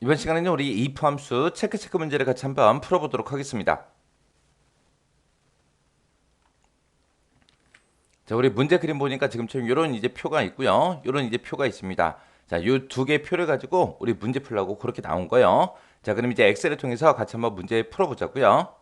이번 시간에는 우리 if 함수 체크 문제를 같이 한번 풀어보도록 하겠습니다. 자, 우리 문제 그림 보니까 지금처럼 이런 이제 표가 있고요. 이런 이제 표가 있습니다. 자, 요 두 개 표를 가지고 우리 문제 풀려고 그렇게 나온 거예요. 자, 그럼 이제 엑셀을 통해서 같이 한번 문제 풀어보자고요.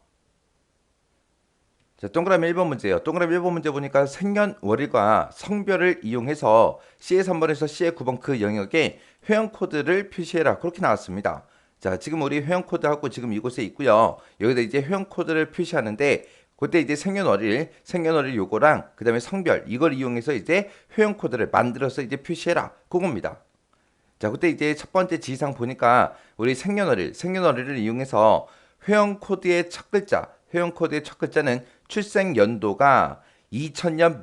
자, 동그라미 1번 문제예요. 동그라미 1번 문제 보니까 생년월일과 성별을 이용해서 C의 3번에서 C의 9번 그 영역에 회원 코드를 표시해라. 그렇게 나왔습니다. 자, 지금 우리 회원 코드하고 지금 이곳에 있고요. 여기다 이제 회원 코드를 표시하는데 그때 이제 생년월일 요거랑 그 다음에 성별 이걸 이용해서 이제 회원 코드를 만들어서 이제 표시해라. 그겁니다. 자, 그때 이제 첫 번째 지시사항 보니까 우리 생년월일을 이용해서 회원 코드의 첫 글자는 출생 연도가 2000년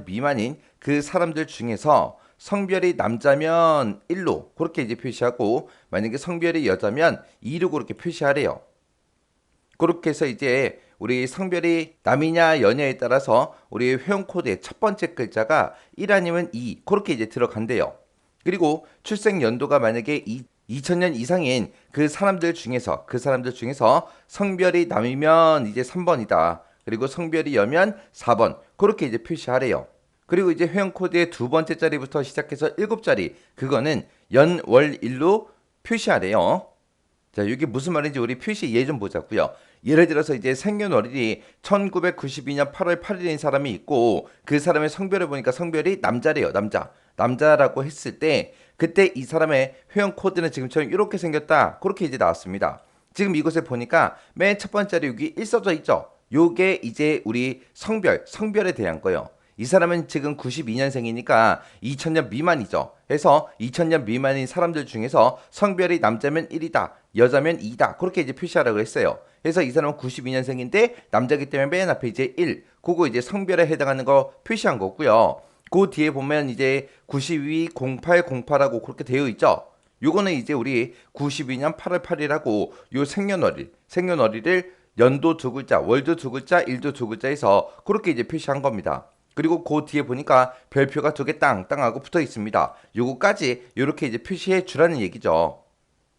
미만인 그 사람들 중에서 성별이 남자면 1로 그렇게 이제 표시하고 만약에 성별이 여자면 2로 그렇게 표시하래요. 그렇게 해서 이제 우리 성별이 남이냐 여냐에 따라서 우리 회원 코드의 첫 번째 글자가 1 아니면 2 그렇게 이제 들어간대요. 그리고 출생 연도가 만약에 2000년 이상인 그 사람들 중에서 성별이 남이면 이제 3번이다. 그리고 성별이 여면 4번. 그렇게 이제 표시하래요. 그리고 이제 회원 코드의 두 번째 자리부터 시작해서 7자리 그거는 연월일로 표시하래요. 자, 이게 무슨 말인지 우리 표시 예 좀 보자고요. 예를 들어서 이제 생년월일이 1992년 8월 8일인 사람이 있고 그 사람의 성별을 보니까 성별이 남자래요. 남자라고 했을 때 그때 이 사람의 회원 코드는 지금처럼 이렇게 생겼다. 그렇게 이제 나왔습니다. 지금 이곳에 보니까 맨 첫 번째 자리 여기 1 써져 있죠. 요게 이제 우리 성별에 대한 거예요. 이 사람은 지금 92년생이니까 2000년 미만이죠. 해서 2000년 미만인 사람들 중에서 성별이 남자면 1이다, 여자면 2다. 그렇게 이제 표시하라고 했어요. 그래서 이 사람은 92년생인데 남자기 때문에 맨 앞에 이제 1, 그거 이제 성별에 해당하는 거 표시한 거고요. 그 뒤에 보면 이제 92, 08, 08하고 그렇게 되어 있죠. 요거는 이제 우리 92년 8월 8일하고 요 생년월일을 연도 두 글자, 월도 두 글자, 일도 두 글자에서 그렇게 이제 표시한 겁니다. 그리고 그 뒤에 보니까 별표가 두 개 땅땅하고 붙어 있습니다. 요거까지 이렇게 이제 표시해 주라는 얘기죠.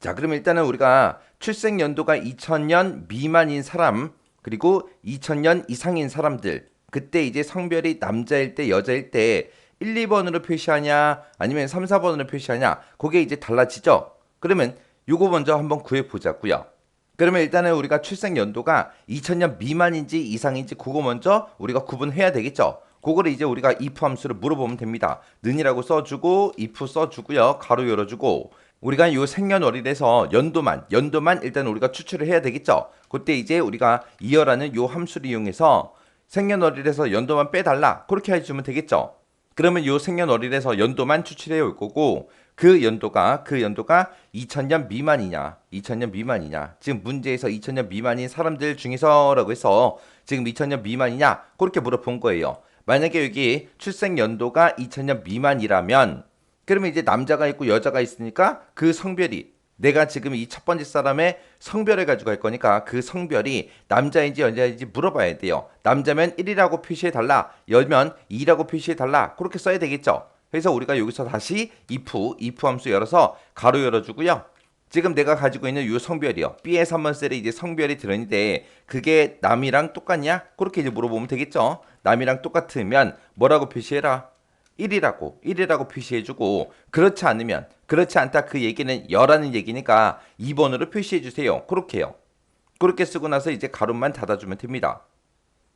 자, 그러면 일단은 우리가 출생 연도가 2000년 미만인 사람, 그리고 2000년 이상인 사람들, 그때 이제 성별이 남자일 때 여자일 때 1, 2번으로 표시하냐 아니면 3, 4번으로 표시하냐 그게 이제 달라지죠. 그러면 요거 먼저 한번 구해 보자고요. 그러면 일단은 우리가 출생 연도가 2000년 미만인지 이상인지 그거 먼저 우리가 구분해야 되겠죠. 그거를 이제 우리가 if 함수를 물어보면 됩니다. 는이라고 써주고 if 써주고요. 가로 열어주고 우리가 요 생년월일에서 연도만 일단 우리가 추출을 해야 되겠죠. 그때 이제 우리가 이어라는 요 함수를 이용해서 생년월일에서 연도만 빼달라 그렇게 해주면 되겠죠. 그러면 요 생년월일에서 연도만 추출해 올 거고 그 연도가 2000년 미만이냐 지금 문제에서 2000년 미만인 사람들 중에서라고 해서 지금 2000년 미만이냐 그렇게 물어본 거예요. 만약에 여기 출생 연도가 2000년 미만이라면 그러면 이제 남자가 있고 여자가 있으니까 그 성별이 내가 지금 이 첫 번째 사람의 성별을 가지고 할 거니까 그 성별이 남자인지 여자인지 물어봐야 돼요. 남자면 1이라고 표시해달라, 여면 2라고 표시해달라 그렇게 써야 되겠죠. 그래서 우리가 여기서 다시 if 함수 열어서 가로 열어주고요. 지금 내가 가지고 있는 이 성별이요. B의 3번 셀에 이제 성별이 들어있는데 그게 남이랑 똑같냐? 그렇게 이제 물어보면 되겠죠. 남이랑 똑같으면 뭐라고 표시해라? 1이라고 표시해주고 그렇지 않다 그 얘기는 여라는 얘기니까 2번으로 표시해주세요. 그렇게요. 그렇게 쓰고 나서 이제 가로만 닫아주면 됩니다.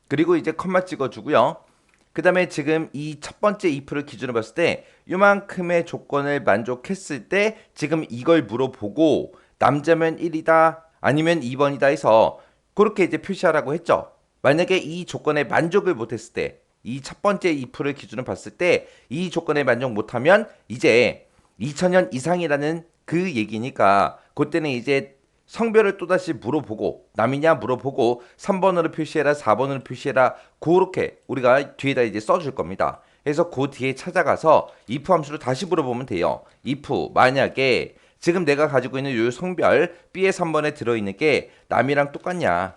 그리고 이제 컴마 찍어주고요. 그 다음에 지금 이 첫 번째 if를 기준으로 봤을 때 요만큼의 조건을 만족했을 때 지금 이걸 물어보고 남자면 1이다 아니면 2번이다 해서 그렇게 이제 표시하라고 했죠. 만약에 이 조건에 만족을 못했을 때 이 첫 번째 if를 기준으로 봤을 때 이 조건에 만족 못하면 이제 2000년 이상이라는 그 얘기니까 그때는 이제 성별을 또다시 물어보고 남이냐 물어보고 3번으로 표시해라 4번으로 표시해라 그렇게 우리가 뒤에다 이제 써줄 겁니다. 그래서 그 뒤에 찾아가서 if 함수를 다시 물어보면 돼요. if 만약에 지금 내가 가지고 있는 이 성별 B의 3번에 들어있는 게 남이랑 똑같냐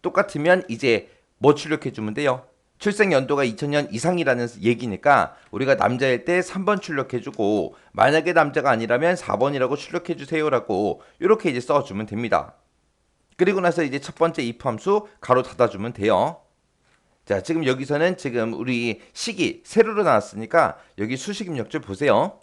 똑같으면 이제 뭐 출력해 주면 돼요? 출생 연도가 2000년 이상이라는 얘기니까 우리가 남자일 때 3번 출력해주고 만약에 남자가 아니라면 4번이라고 출력해주세요라고 이렇게 이제 써주면 됩니다. 그리고 나서 이제 첫 번째 if 함수 가로 닫아주면 돼요. 자, 지금 여기서는 지금 우리 식이 세로로 나왔으니까 여기 수식 입력줄 보세요.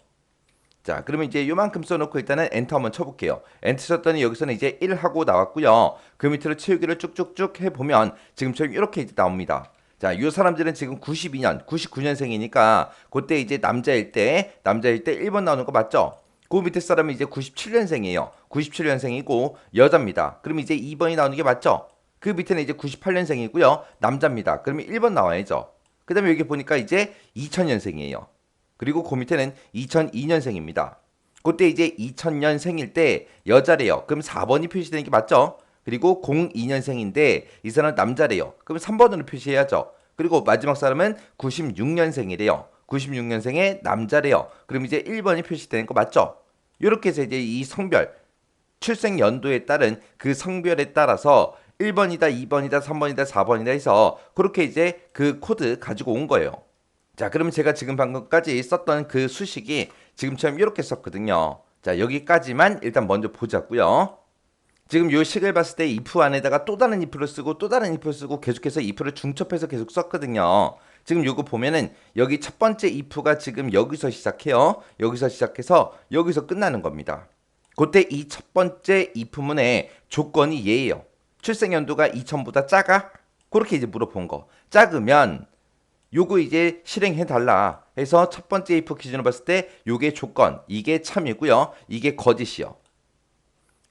자, 그러면 이제 요만큼 써놓고 일단은 엔터 한번 쳐볼게요. 엔터 쳤더니 여기서는 이제 1 하고 나왔고요. 그 밑으로 채우기를 쭉쭉쭉 해보면 지금처럼 이렇게 이제 나옵니다. 자, 요 사람들은 지금 92년, 99년생이니까 그때 이제 남자일 때 1번 나오는 거 맞죠? 그 밑에 사람은 이제 97년생이에요. 97년생이고 여자입니다. 그럼 이제 2번이 나오는 게 맞죠? 그 밑에는 이제 98년생이고요. 남자입니다. 그러면 1번 나와야죠. 그 다음에 여기 보니까 이제 2000년생이에요. 그리고 그 밑에는 2002년생입니다. 그때 이제 2000년생일 때 여자래요. 그럼 4번이 표시되는 게 맞죠? 그리고 02년생인데 이 사람은 남자래요. 그럼 3번으로 표시해야죠. 그리고 마지막 사람은 96년생이래요. 96년생의 남자래요. 그럼 이제 1번이 표시되는 거 맞죠? 이렇게 해서 이제 이 성별, 출생 연도에 따른 그 성별에 따라서 1번이다, 2번이다, 3번이다, 4번이다 해서 그렇게 이제 그 코드 가지고 온 거예요. 자, 그러면 제가 지금 방금까지 썼던 그 수식이 지금처럼 이렇게 썼거든요. 자, 여기까지만 일단 먼저 보자고요. 지금 요 식을 봤을 때 if 안에다가 또 다른 if를 쓰고 또 다른 if를 쓰고 계속해서 if를 중첩해서 계속 썼거든요. 지금 요거 보면은 여기 첫 번째 if가 지금 여기서 시작해요. 여기서 시작해서 여기서 끝나는 겁니다. 그때 이 첫 번째 if문의 조건이 얘예요. 출생 연도가 2000보다 작아? 그렇게 이제 물어본 거. 작으면 요거 이제 실행해 달라 해서 첫 번째 if 기준으로 봤을 때 요게 조건, 이게 참이고요. 이게 거짓이요.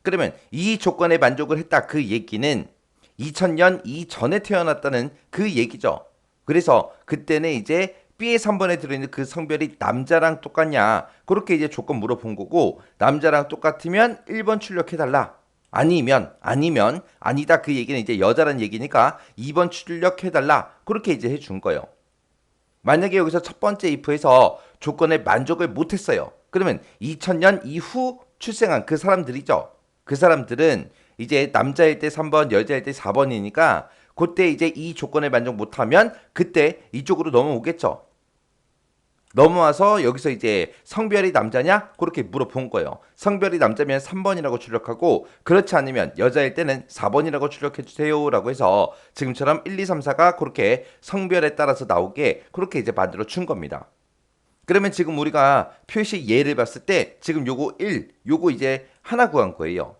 그러면 이 조건에 만족을 했다 그 얘기는 2000년 이전에 태어났다는 그 얘기죠. 그래서 그때는 이제 B의 3번에 들어있는 그 성별이 남자랑 똑같냐 그렇게 이제 조건 물어본 거고 남자랑 똑같으면 1번 출력해달라. 아니면 아니다 그 얘기는 이제 여자란 얘기니까 2번 출력해달라 그렇게 이제 해준 거예요. 만약에 여기서 첫 번째 if에서 조건에 만족을 못했어요. 그러면 2000년 이후 출생한 그 사람들이죠. 그 사람들은 이제 남자일 때 3번, 여자일 때 4번이니까 그때 이제 이 조건에 만족 못하면 그때 이쪽으로 넘어오겠죠. 넘어와서 여기서 이제 성별이 남자냐? 그렇게 물어본 거예요. 성별이 남자면 3번이라고 출력하고 그렇지 않으면 여자일 때는 4번이라고 출력해 주세요 라고 해서 지금처럼 1, 2, 3, 4가 그렇게 성별에 따라서 나오게 그렇게 이제 만들어 준 겁니다. 그러면 지금 우리가 표시 예를 봤을 때 지금 요거 1, 요거 이제 하나 구한 거예요.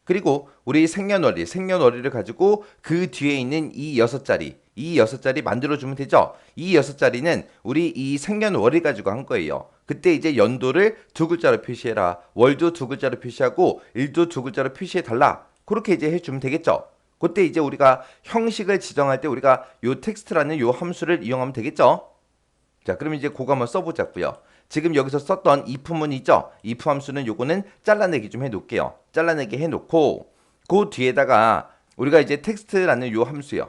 그리고 우리 생년월일을 가지고 그 뒤에 있는 이 6자리 만들어주면 되죠. 이 6자리는 우리 이 생년월일 가지고 한 거예요. 그때 이제 연도를 2글자로 표시해라. 월도 2글자로 표시하고 일도 2글자로 표시해달라. 그렇게 이제 해주면 되겠죠. 그때 이제 우리가 형식을 지정할 때 우리가 요 텍스트라는 요 함수를 이용하면 되겠죠. 자, 그럼 이제 그거 한번 써보자고요. 지금 여기서 썼던 if문 있죠? if 함수는 요거는 잘라내기 좀 해놓을게요. 잘라내기 해놓고 그 뒤에다가 우리가 이제 텍스트라는 요 함수요.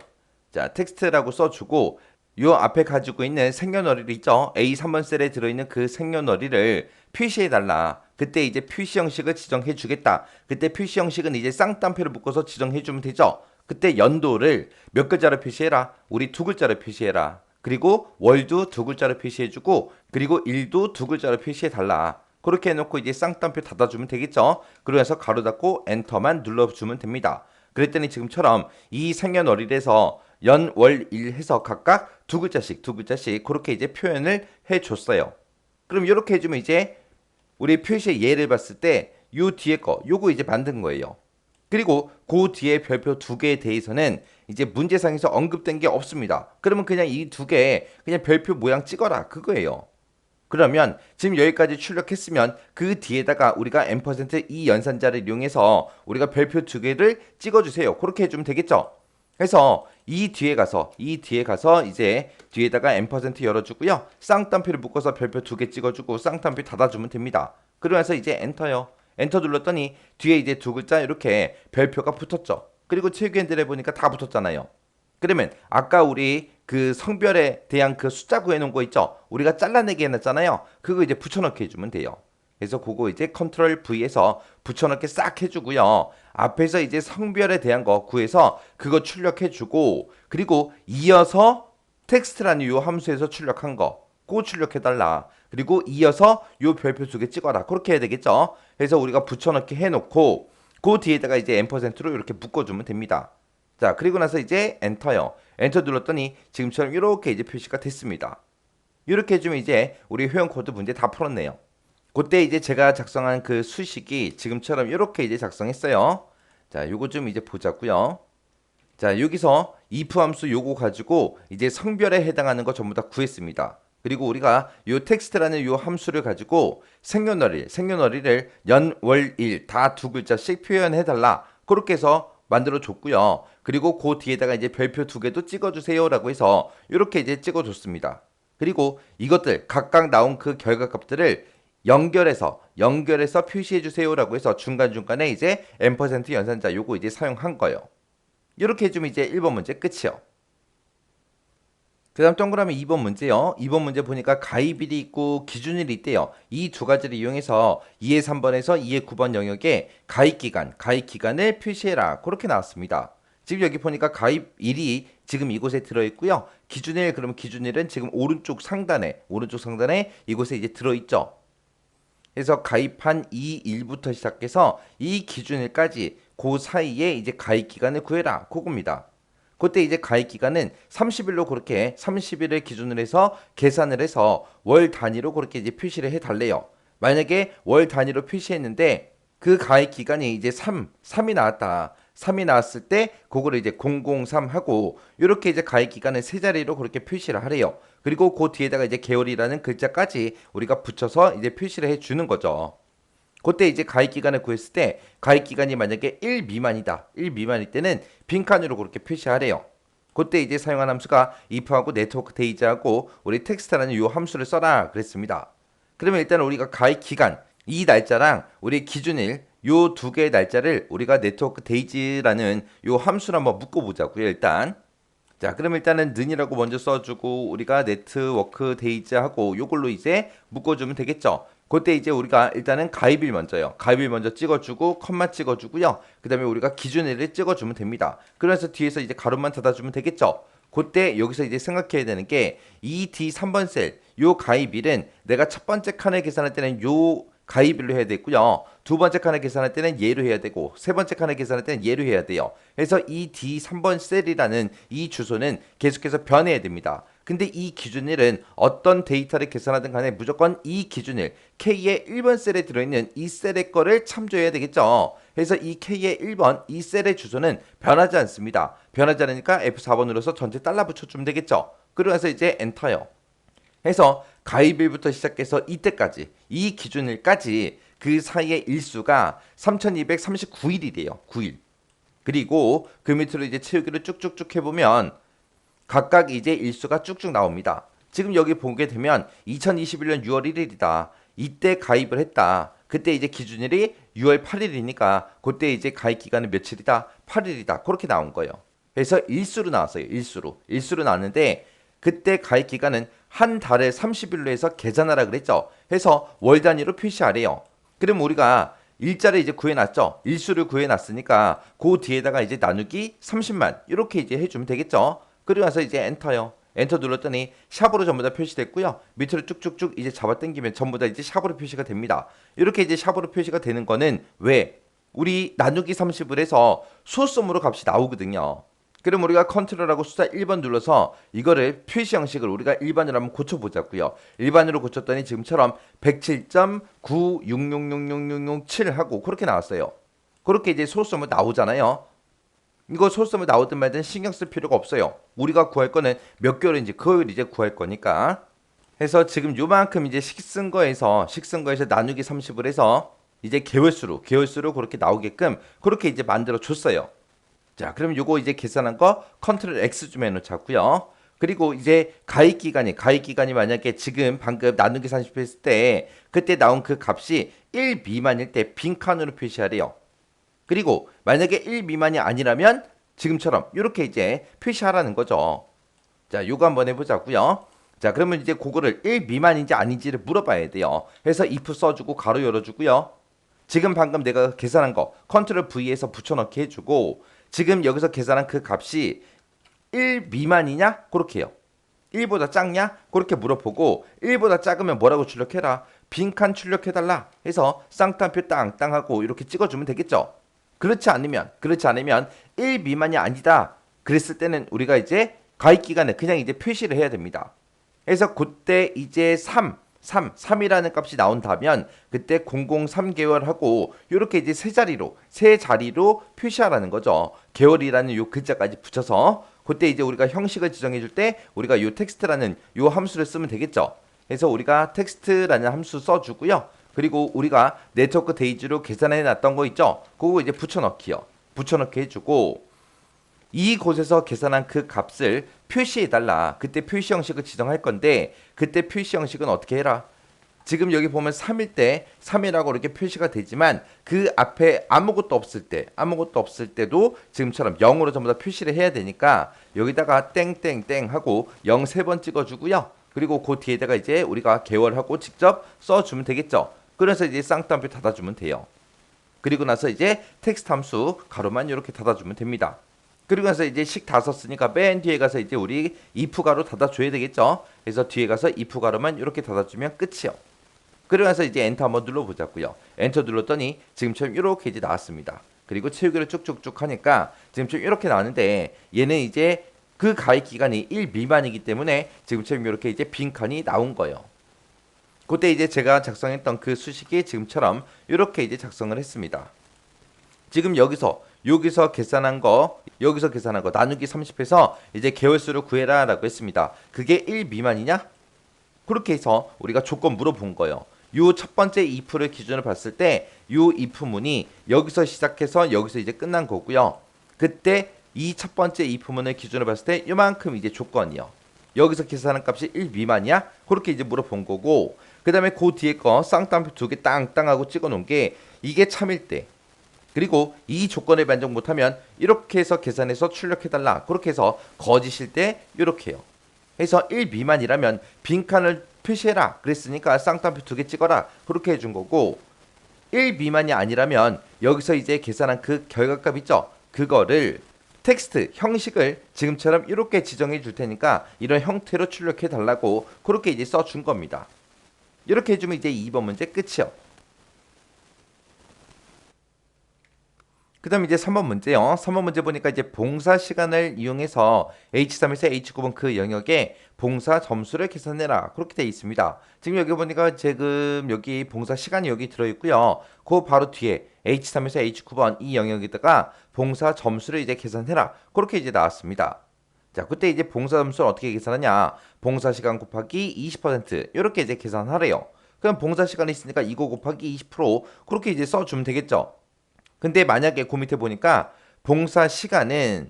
자, 텍스트라고 써주고 요 앞에 가지고 있는 생년월일 있죠? A3번 셀에 들어있는 그 생년월일을 표시해달라. 그때 이제 표시 형식을 지정해 주겠다. 그때 표시 형식은 이제 쌍따옴표를 묶어서 지정해 주면 되죠? 그때 연도를 몇 글자로 표시해라? 우리 2글자로 표시해라. 그리고 월도 2글자로 표시해주고 그리고 일도 2글자로 표시해달라. 그렇게 해놓고 이제 쌍따옴표 닫아주면 되겠죠. 그러면서 가로 닫고 엔터만 눌러주면 됩니다. 그랬더니 지금처럼 이 생년월일에서 연, 월, 일 해서 각각 2글자씩 그렇게 이제 표현을 해줬어요. 그럼 이렇게 해주면 이제 우리 표시의 예를 봤을 때 요 뒤에 거 요거 이제 만든 거예요. 그리고 그 뒤에 별표 2개에 대해서는 이제 문제상에서 언급된 게 없습니다. 그러면 그냥 이 2개 그냥 별표 모양 찍어라 그거예요. 그러면 지금 여기까지 출력했으면 그 뒤에다가 우리가 %이 연산자를 이용해서 우리가 별표 2개를 찍어주세요. 그렇게 해주면 되겠죠. 그래서 이 뒤에 가서 이제 뒤에다가 %, 열어주고요. 쌍따옴표를 묶어서 별표 2개 찍어주고 쌍따옴표 닫아주면 됩니다. 그러면서 이제 엔터요. 엔터 눌렀더니 뒤에 이제 2글자 이렇게 별표가 붙었죠. 그리고 체육인들 해보니까 다 붙었잖아요. 그러면 아까 우리 그 성별에 대한 그 숫자 구해놓은 거 있죠? 우리가 잘라내기 해놨잖아요. 그거 이제 붙여넣기 해주면 돼요. 그래서 그거 이제 컨트롤 V에서 붙여넣기 싹 해주고요. 앞에서 이제 성별에 대한 거 구해서 그거 출력해주고 그리고 이어서 텍스트라는 요 함수에서 출력한 거 그거 출력해달라. 그리고 이어서 요 별표 2개 찍어라. 그렇게 해야 되겠죠. 그래서 우리가 붙여넣기 해놓고 그 뒤에다가 이제 %로 이렇게 묶어주면 됩니다. 자, 그리고 나서 이제 엔터요. 엔터 눌렀더니 지금처럼 이렇게 이제 표시가 됐습니다. 이렇게 해주면 이제 우리 회원 코드 문제 다 풀었네요. 그때 이제 제가 작성한 그 수식이 지금처럼 이렇게 이제 작성했어요. 자, 요거 좀 이제 보자고요. 자, 여기서 if 함수 요거 가지고 이제 성별에 해당하는 거 전부 다 구했습니다. 그리고 우리가 요 텍스트라는 요 함수를 가지고 생년월일을 연, 월, 일 다 두 글자씩 표현해 달라. 그렇게 해서 만들어 줬고요. 그리고 그 뒤에다가 이제 별표 2개도 찍어 주세요라고 해서 이렇게 이제 찍어 줬습니다. 그리고 이것들 각각 나온 그 결과값들을 연결해서 표시해 주세요라고 해서 중간중간에 이제 %, 연산자 요거 이제 사용한 거예요. 이렇게 해주면 이제 1번 문제 끝이요. 그 다음 동그라미 2번 문제요. 2번 문제 보니까 가입일이 있고 기준일이 있대요. 이 두 가지를 이용해서 2의 3번에서 2의 9번 영역에 가입기간을 표시해라. 그렇게 나왔습니다. 지금 여기 보니까 가입일이 지금 이곳에 들어있고요. 기준일, 그러면 기준일은 지금 오른쪽 상단에 이곳에 이제 들어있죠. 그래서 가입한 이 일부터 시작해서 이 기준일까지 그 사이에 이제 가입기간을 구해라. 그겁니다. 그때 이제 가입기간은 30일로 그렇게 30일을 기준으로 해서 계산을 해서 월 단위로 그렇게 이제 표시를 해달래요. 만약에 월 단위로 표시했는데 그 가입기간이 이제 3이 나왔다. 3이 나왔을 때 그거를 이제 003 하고 이렇게 이제 가입기간은 세 자리로 그렇게 표시를 하래요. 그리고 그 뒤에다가 이제 개월이라는 글자까지 우리가 붙여서 이제 표시를 해주는 거죠. 그때 이제 가입기간을 구했을 때 가입기간이 만약에 1 미만이다. 1 미만일 때는 빈칸으로 그렇게 표시하래요. 그때 이제 사용한 함수가 if하고 네트워크 데이지하고 우리 텍스트라는 이 함수를 써라 그랬습니다. 그러면 일단 우리가 가입기간 이 날짜랑 우리 기준일 요 두 개의 날짜를 우리가 네트워크 데이지라는 요 함수를 한번 묶어보자고요. 일단 자, 그럼 일단은 는이라고 먼저 써주고 우리가 네트워크 데이지하고 요걸로 이제 묶어주면 되겠죠. 그때 이제 우리가 일단은 가입일 먼저요. 가입일 먼저 찍어주고 컴마 찍어주고요. 그 다음에 우리가 기준일을 찍어주면 됩니다. 그래서 뒤에서 이제 가로만 닫아주면 되겠죠. 그때 여기서 이제 생각해야 되는 게 이 D3번 셀, 요 가입일은 내가 첫 번째 칸을 계산할 때는 요 가입일로 해야 되고요. 두 번째 칸을 계산할 때는 얘로 해야 되고 세 번째 칸을 계산할 때는 얘로 해야 돼요. 그래서 이 D3번 셀이라는 이 주소는 계속해서 변해야 됩니다. 근데 이 기준일은 어떤 데이터를 계산하든 간에 무조건 이 기준일 K의 1번 셀에 들어있는 이 셀의 거를 참조해야 되겠죠. 그래서 이 K의 1번 이 셀의 주소는 변하지 않습니다. 변하지 않으니까 F4번 눌러서 전체 달러 붙여주면 되겠죠. 그러면서 이제 엔터요. 해서 가입일부터 시작해서 이때까지 이 기준일까지 그 사이의 일수가 3239일이래요. 9일. 그리고 그 밑으로 이제 채우기를 쭉쭉쭉 해보면 각각 이제 일수가 쭉쭉 나옵니다. 지금 여기 보게 되면 2021년 6월 1일이다. 이때 가입을 했다. 그때 이제 기준일이 6월 8일이니까 그때 이제 가입 기간은 며칠이다? 8일이다. 그렇게 나온 거예요. 그래서 일수로 나왔어요. 일수로 나왔는데 그때 가입 기간은 한 달에 30일로 해서 계산하라 그랬죠. 해서 월 단위로 표시하래요. 그럼 우리가 일자를 이제 구해놨죠. 일수를 구해놨으니까 그 뒤에다가 이제 나누기 30만 이렇게 이제 해주면 되겠죠. 그리고 나서 이제 엔터요. 엔터 눌렀더니 샵으로 전부 다 표시됐고요. 밑으로 쭉쭉쭉 이제 잡아당기면 전부 다 이제 샵으로 표시가 됩니다. 이렇게 이제 샵으로 표시가 되는 거는 왜? 우리 나누기 30을 해서 소수점으로 값이 나오거든요. 그럼 우리가 컨트롤하고 숫자 1번 눌러서 이거를 표시 형식을 우리가 일반으로 한번 고쳐보자고요. 일반으로 고쳤더니 지금처럼 107.9666667 하고 그렇게 나왔어요. 그렇게 이제 소수점을 나오잖아요. 이거 소수점을 나오든 말든 신경 쓸 필요가 없어요. 우리가 구할 거는 몇 개월인지 그걸 이제 구할 거니까. 해서 지금 요만큼 이제 식쓴 거에서 나누기 30을 해서 이제 개월수로 그렇게 나오게끔 그렇게 이제 만들어 줬어요. 자, 그럼 요거 이제 계산한 거 컨트롤 X 좀 해놓자고요. 그리고 이제 가입 기간이 만약에 지금 방금 나누기 30 했을 때 그때 나온 그 값이 1 미만일 때 빈칸으로 표시하래요. 그리고 만약에 1 미만이 아니라면 지금처럼 이렇게 이제 표시하라는 거죠. 자, 요거 한번 해보자고요. 자, 그러면 이제 그거를 1 미만인지 아닌지를 물어봐야 돼요. 그래서 if 써주고 가로 열어주고요. 지금 방금 내가 계산한 거 컨트롤 V에서 붙여넣기 해주고 지금 여기서 계산한 그 값이 1 미만이냐? 그렇게 해요. 1보다 작냐? 그렇게 물어보고 1보다 작으면 뭐라고 출력해라? 빈칸 출력해달라 해서 쌍따옴표 땅땅하고 이렇게 찍어주면 되겠죠. 그렇지 않으면 1 미만이 아니다. 그랬을 때는 우리가 이제 가입 기간을 그냥 이제 표시를 해야 됩니다. 그래서 그때 이제 3이라는 값이 나온다면 그때 003개월 하고 이렇게 이제 세 자리로 표시하라는 거죠. 개월이라는 요 글자까지 붙여서 그때 이제 우리가 형식을 지정해 줄 때 우리가 요 텍스트라는 요 함수를 쓰면 되겠죠. 그래서 우리가 텍스트라는 함수 써주고요. 그리고 우리가 네트워크 데이지로 계산해 놨던 거 있죠. 그거 이제 붙여넣기요. 붙여넣기 해주고 이곳에서 계산한 그 값을 표시해달라. 그때 표시 형식을 지정할 건데 그때 표시 형식은 어떻게 해라? 지금 여기 보면 3일 때 3이라고 이렇게 표시가 되지만 그 앞에 아무것도 없을 때도 지금처럼 0으로 전부 다 표시를 해야 되니까 여기다가 땡땡땡 하고 0 3번 찍어주고요. 그리고 그 뒤에다가 이제 우리가 개월하고 직접 써주면 되겠죠. 그래서 이제 쌍따옴표 닫아주면 돼요. 그리고 나서 이제 텍스트 함수 가로만 이렇게 닫아주면 됩니다. 그리고 나서 이제 식 다 썼으니까 맨 뒤에 가서 이제 우리 if 가로 닫아줘야 되겠죠. 그래서 뒤에 가서 if 가로만 이렇게 닫아주면 끝이요. 그리고 나서 이제 엔터 한번 눌러보자고요. 엔터 눌렀더니 지금처럼 이렇게 이제 나왔습니다. 그리고 채우기를 쭉쭉쭉 하니까 지금처럼 이렇게 나왔는데 얘는 이제 그 가입 기간이 1 미만이기 때문에 지금처럼 이렇게 이제 빈칸이 나온 거예요. 그때 이제 제가 작성했던 그 수식이 지금처럼 이렇게 이제 작성을 했습니다. 지금 여기서 계산한 거 나누기 30해서 이제 개월수를 구해라 라고 했습니다. 그게 1 미만이냐? 그렇게 해서 우리가 조건 물어본 거예요. 요 첫 번째 if를 기준으로 봤을 때 요 if문이 여기서 시작해서 여기서 이제 끝난 거고요. 그때 이 첫 번째 if문을 기준으로 봤을 때 요만큼 이제 조건이요. 여기서 계산한 값이 1 미만이야? 그렇게 이제 물어본 거고 그 다음에 그 뒤에 거 쌍따옴표 2개 땅땅하고 찍어 놓은 게 이게 참일 때 그리고 이 조건에 만족 못하면 이렇게 해서 계산해서 출력해달라. 그렇게 해서 거짓일 때 이렇게요. 해서 1 미만이라면 빈칸을 표시해라. 그랬으니까 쌍따옴표 2개 찍어라. 그렇게 해준 거고 1 미만이 아니라면 여기서 이제 계산한 그 결과값 있죠. 그거를 텍스트 형식을 지금처럼 이렇게 지정해 줄 테니까 이런 형태로 출력해 달라고 그렇게 이제 써준 겁니다. 이렇게 해주면 이제 2번 문제 끝이요. 그 다음에 이제 3번 문제요. 3번 문제 보니까 이제 봉사 시간을 이용해서 H3에서 H9번 그 영역에 봉사 점수를 계산해라. 그렇게 되어 있습니다. 지금 여기 보니까 지금 여기 봉사 시간이 여기 들어있고요. 그 바로 뒤에 H3에서 H9번 이 영역에다가 봉사 점수를 이제 계산해라. 그렇게 이제 나왔습니다. 자, 그때 이제 봉사 점수를 어떻게 계산하냐? 봉사 시간 곱하기 20% 이렇게 이제 계산하래요. 그럼 봉사 시간이 있으니까 이거 곱하기 20% 그렇게 이제 써주면 되겠죠. 근데 만약에 그 밑에 보니까 봉사 시간이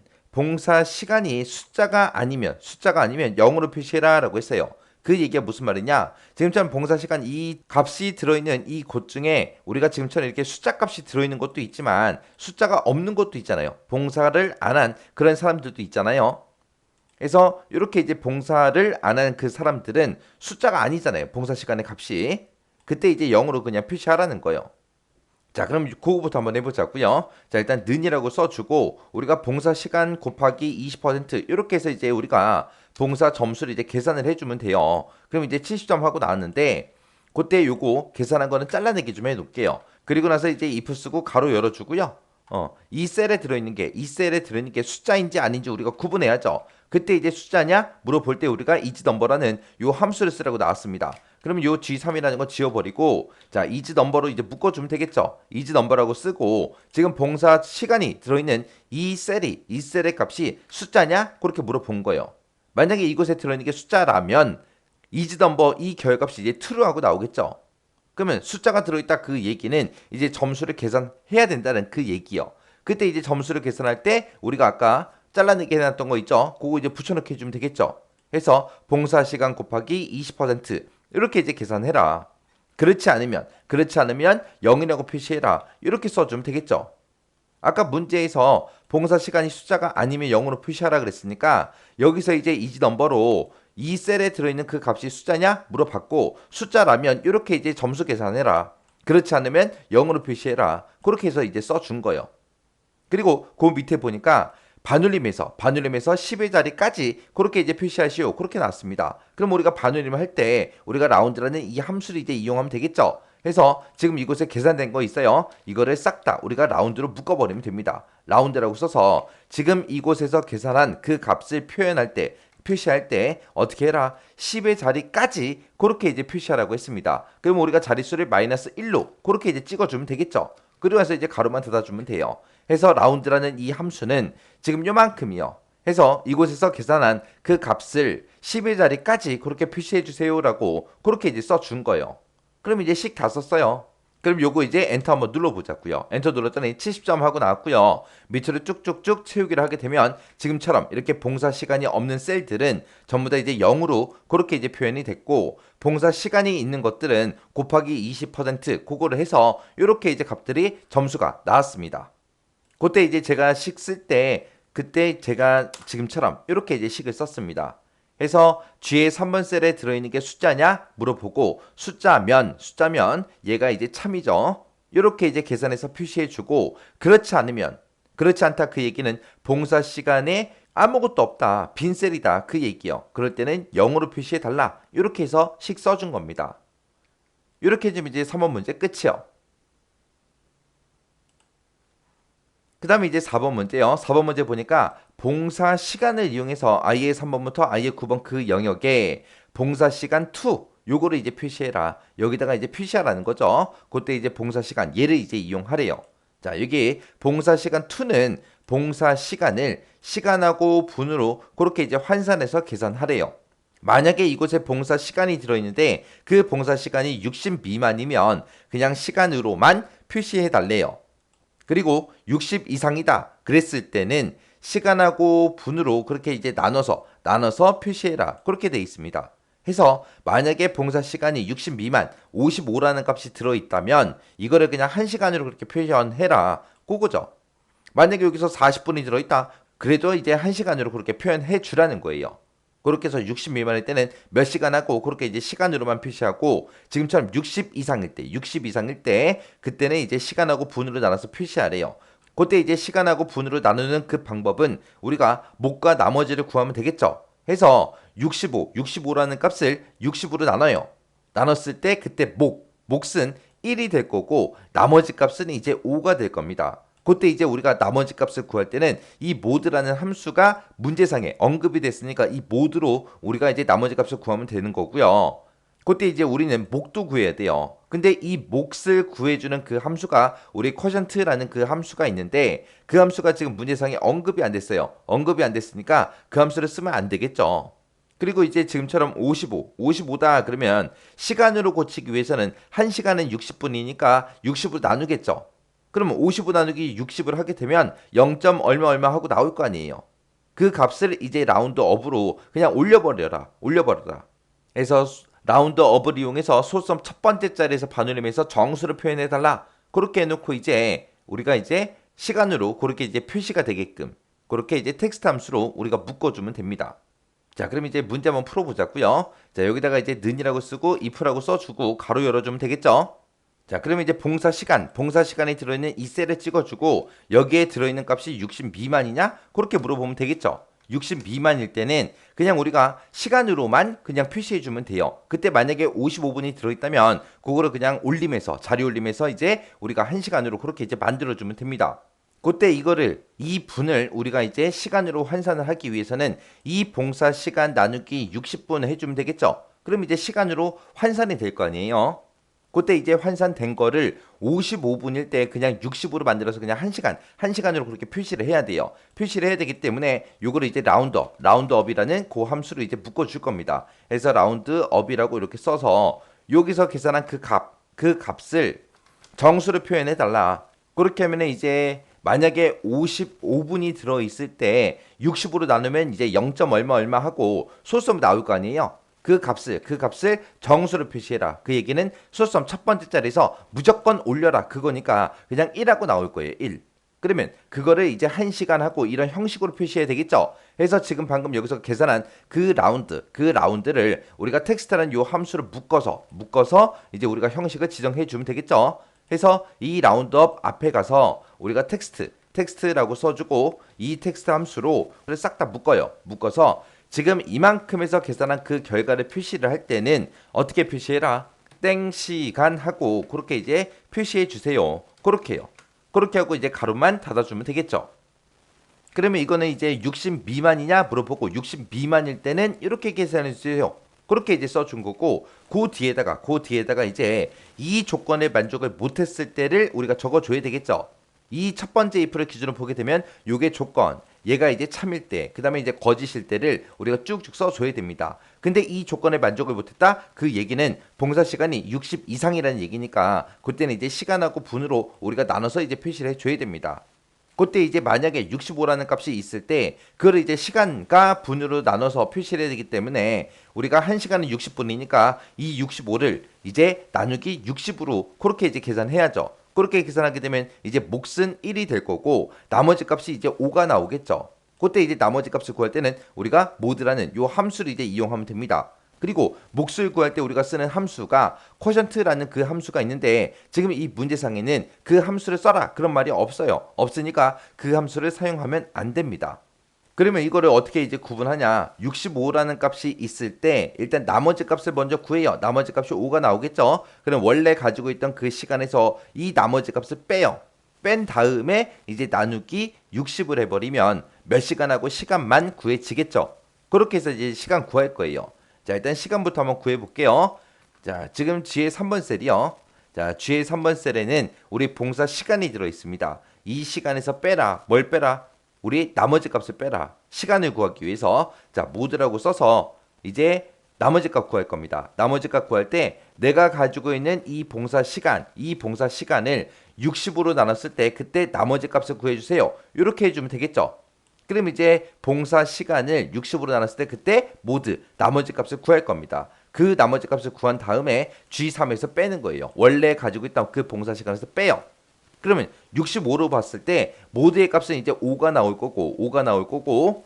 숫자가 아니면 0으로 표시해라 라고 했어요. 그 얘기가 무슨 말이냐? 지금처럼 봉사 시간 이 값이 들어있는 이 곳 중에 우리가 지금처럼 이렇게 숫자 값이 들어있는 것도 있지만 숫자가 없는 것도 있잖아요. 봉사를 안 한 그런 사람들도 있잖아요. 그래서 이렇게 이제 봉사를 안 한 그 사람들은 숫자가 아니잖아요. 봉사 시간의 값이. 그때 이제 0으로 그냥 표시하라는 거예요. 자, 그럼 그거부터 한번 해보자고요. 자, 일단 는이라고 써주고 우리가 봉사 시간 곱하기 20% 이렇게 해서 이제 우리가 봉사 점수를 이제 계산을 해주면 돼요. 그럼 이제 70점 하고 나왔는데 그때 요거 계산한 거는 잘라내기 좀 해놓을게요. 그리고 나서 이제 if 쓰고 가로 열어주고요. 이 셀에 들어있는 게 숫자인지 아닌지 우리가 구분해야죠. 그때 이제 숫자냐 물어볼 때 우리가 isNumber라는 요 함수를 쓰라고 나왔습니다. 그럼 요 G3이라는 거 지워버리고 자 isNumber로 이제 묶어주면 되겠죠. isNumber라고 쓰고 지금 봉사 시간이 들어있는 이 셀의 값이 숫자냐 그렇게 물어본 거예요. 만약에 이곳에 들어있는 게 숫자라면 isNumber 이 결값이 이제 true하고 나오겠죠. 그러면 숫자가 들어있다 그 얘기는 이제 점수를 계산해야 된다는 그 얘기요. 그때 이제 점수를 계산할 때 우리가 아까 잘라내게 해놨던 거 있죠. 그거 이제 붙여넣기 해주면 되겠죠. 해서 봉사 시간 곱하기 20% 이렇게 이제 계산해라. 그렇지 않으면 0이라고 표시해라. 이렇게 써주면 되겠죠. 아까 문제에서 봉사 시간이 숫자가 아니면 0으로 표시하라 그랬으니까 여기서 이제 isNumber로 이 셀에 들어있는 그 값이 숫자냐 물어봤고 숫자라면 이렇게 이제 점수 계산해라. 그렇지 않으면 0으로 표시해라. 그렇게 해서 이제 써준 거예요. 그리고 그 밑에 보니까 반올림해서 10의 자리까지 그렇게 이제 표시하시오. 그렇게 나왔습니다. 그럼 우리가 반올림을 할 때 우리가 라운드라는 이 함수를 이제 이용하면 되겠죠. 해서 지금 이곳에 계산된 거 있어요. 이거를 싹 다 우리가 라운드로 묶어버리면 됩니다. 라운드라고 써서 지금 이곳에서 계산한 그 값을 표현할 때 표시할 때 어떻게 해라? 10의 자리까지 그렇게 이제 표시하라고 했습니다. 그럼 우리가 자릿수를 마이너스 1로 그렇게 이제 찍어주면 되겠죠. 그리고 나서 이제 가로만 닫아주면 돼요. 해서 라운드라는 이 함수는 지금 요만큼이요. 해서 이곳에서 계산한 그 값을 10의 자리까지 그렇게 표시해 주세요라고 그렇게 이제 써준 거예요. 그럼 이제 식 다 썼어요. 그럼 요거 이제 엔터 한번 눌러보자고요. 엔터 눌렀더니 70점 하고 나왔고요. 밑으로 쭉쭉쭉 채우기를 하게 되면 지금처럼 이렇게 봉사 시간이 없는 셀들은 전부 다 이제 0으로 그렇게 이제 표현이 됐고, 봉사 시간이 있는 것들은 곱하기 20% 그거를 해서 이렇게 이제 값들이 점수가 나왔습니다. 그때 이제 제가 식 쓸 때 그때 제가 지금처럼 이렇게 이제 식을 썼습니다. 해서 뒤에 3번 셀에 들어있는 게 숫자냐 물어보고 숫자면 얘가 이제 참이죠. 이렇게 이제 계산해서 표시해주고, 그렇지 않으면 그렇지 않다 그 얘기는 봉사 시간에 아무것도 없다 빈 셀이다 그 얘기요. 그럴 때는 0으로 표시해달라 이렇게 해서 식 써준 겁니다. 이렇게 해주면 이제 3번 문제 끝이요. 그 다음에 이제 4번 문제요. 4번 문제 보니까 봉사 시간을 이용해서 i의 3번부터 i의 9번 그 영역에 봉사 시간 2 요거를 이제 표시해라. 여기다가 이제 표시하라는 거죠. 그때 이제 봉사 시간 얘를 이제 이용하래요. 자, 여기 봉사 시간 2는 봉사 시간을 시간하고 분으로 그렇게 이제 환산해서 계산하래요. 만약에 이곳에 봉사 시간이 들어있는데 그 봉사 시간이 60 미만이면 그냥 시간으로만 표시해 달래요. 그리고 60 이상이다 그랬을 때는 시간하고 분으로 그렇게 이제 나눠서 표시해라 그렇게 돼 있습니다. 해서 만약에 봉사 시간이 60 미만 55라는 값이 들어있다면 이거를 그냥 1시간으로 그렇게 표현해라 그거죠. 만약에 여기서 40분이 들어있다 그래도 이제 1시간으로 그렇게 표현해 주라는 거예요. 그렇게 해서 60 미만일 때는 몇 시간 하고 그렇게 이제 시간으로만 표시하고, 지금처럼 60 이상일 때 그때는 이제 시간하고 분으로 나눠서 표시하래요. 그때 이제 시간하고 분으로 나누는 그 방법은 우리가 목과 나머지를 구하면 되겠죠. 해서 65라는 값을 60으로 나눠요. 나눴을 때 그때 몫은 1이 될 거고 나머지 값은 이제 5가 될 겁니다. 그때 이제 우리가 나머지 값을 구할 때는 이 모드라는 함수가 문제상에 언급이 됐으니까 이 모드로 우리가 이제 나머지 값을 구하면 되는 거고요. 그때 이제 우리는 목도 구해야 돼요. 근데 이 몫을 구해주는 그 함수가 우리 쿼션트라는 그 함수가 있는데 그 함수가 지금 문제상에 언급이 안 됐어요. 언급이 안 됐으니까 그 함수를 쓰면 안 되겠죠. 그리고 이제 지금처럼 55다 그러면 시간으로 고치기 위해서는 1시간은 60분이니까 60으로 나누겠죠. 그러면 55 나누기 60을 하게 되면 0. 얼마 하고 나올 거 아니에요. 그 값을 이제 라운드업으로 그냥 올려버려라. 해서 라운드업을 이용해서 소수점 첫 번째 자리에서 반올림해서 정수를 표현해달라. 그렇게 해놓고 이제 우리가 이제 시간으로 그렇게 이제 표시가 되게끔 그렇게 이제 텍스트 함수로 우리가 묶어주면 됩니다. 자, 그럼 이제 문제 한번 풀어보자고요. 자, 여기다가 이제 는이라고 쓰고 if라고 써주고 가로 열어주면 되겠죠. 자, 그러면 이제 봉사 시간에 들어있는 이 셀을 찍어주고 여기에 들어있는 값이 60 미만이냐? 그렇게 물어보면 되겠죠. 60 미만일 때는 그냥 우리가 시간으로만 그냥 표시해주면 돼요. 그때 만약에 55분이 들어있다면 그거를 그냥 자리 올림해서 이제 우리가 1시간으로 그렇게 이제 만들어주면 됩니다. 그때 이 분을 우리가 이제 시간으로 환산을 하기 위해서는 이 봉사 시간 나누기 60분을 해주면 되겠죠. 그럼 이제 시간으로 환산이 될 거 아니에요. 그때 이제 환산된 거를 55분일 때 그냥 60으로 만들어서 그냥 1시간으로 그렇게 표시를 해야 돼요. 표시를 해야 되기 때문에 요거를 이제 라운드업이라는 그 함수로 이제 묶어줄 겁니다. 그래서 라운드업이라고 이렇게 써서 여기서 계산한 그 값을 정수로 표현해 달라. 그렇게 하면 이제 만약에 55분이 들어있을 때 60으로 나누면 이제 0. 얼마 하고 소수점 나올 거 아니에요. 그 값을 정수로 표시해라. 그 얘기는 소수점 첫 번째 자리에서 무조건 올려라. 그거니까 그냥 1하고 나올 거예요. 1. 그러면 그거를 이제 1시간 하고 이런 형식으로 표시해야 되겠죠. 그래서 지금 방금 여기서 계산한 그 라운드를 우리가 텍스트라는 요 함수를 묶어서 이제 우리가 형식을 지정해 주면 되겠죠. 해서 이 라운드업 앞에 가서 우리가 텍스트 텍스트라고 써주고 이 텍스트 함수로 싹 다 묶어요. 묶어서 지금 이만큼에서 계산한 그 결과를 표시를 할 때는 어떻게 표시해라? 땡 시간 하고 그렇게 이제 표시해 주세요. 그렇게요. 그렇게 하고 이제 가로만 닫아주면 되겠죠. 그러면 이거는 이제 60 미만이냐 물어보고 60 미만일 때는 이렇게 계산해 주세요. 그렇게 이제 써준 거고 그 뒤에다가 이제 이 조건에 만족을 못했을 때를 우리가 적어줘야 되겠죠. 이 첫 번째 if를 기준으로 보게 되면 요게 조건, 얘가 이제 참일 때, 그 다음에 이제 거짓일 때를 우리가 쭉쭉 써줘야 됩니다. 근데 이 조건에 만족을 못했다? 그 얘기는 봉사 시간이 60 이상이라는 얘기니까 그때는 이제 시간하고 분으로 우리가 나눠서 이제 표시를 해줘야 됩니다. 그때 이제 만약에 65라는 값이 있을 때 그걸 이제 시간과 분으로 나눠서 표시를 해야 되기 때문에 우리가 1시간은 60분이니까 이 65를 이제 나누기 60으로 그렇게 이제 계산해야죠. 그렇게 계산하게 되면 이제 몫은 1이 될 거고 나머지 값이 이제 5가 나오겠죠. 그때 이제 나머지 값을 구할 때는 우리가 모드라는 요 함수를 이제 이용하면 됩니다. 그리고 몫을 구할 때 우리가 쓰는 함수가 쿼션트라는 그 함수가 있는데 지금 이 문제상에는 그 함수를 써라 그런 말이 없어요. 없으니까 그 함수를 사용하면 안 됩니다. 그러면 이거를 어떻게 이제 구분하냐? 65라는 값이 있을 때 일단 나머지 값을 먼저 구해요. 나머지 값이 5가 나오겠죠? 그럼 원래 가지고 있던 그 시간에서 이 나머지 값을 빼요. 뺀 다음에 이제 나누기 60을 해버리면 몇 시간하고 시간만 구해지겠죠? 그렇게 해서 이제 시간 구할 거예요. 자, 일단 시간부터 한번 구해볼게요. 자, 지금 G의 3번 셀이요. 자, G의 3번 셀에는 우리 봉사 시간이 들어있습니다. 이 시간에서 빼라. 뭘 빼라? 우리 나머지 값을 빼라. 시간을 구하기 위해서 자 모드라고 써서 이제 나머지 값 구할 겁니다. 나머지 값 구할 때 내가 가지고 있는 이 봉사 시간을 60으로 나눴을 때 그때 나머지 값을 구해주세요. 이렇게 해주면 되겠죠. 그럼 이제 봉사 시간을 60으로 나눴을 때 그때 모드 나머지 값을 구할 겁니다. 그 나머지 값을 구한 다음에 G3에서 빼는 거예요. 원래 가지고 있던 그 봉사 시간에서 빼요. 그러면 65로 봤을 때 모드의 값은 이제 5가 나올 거고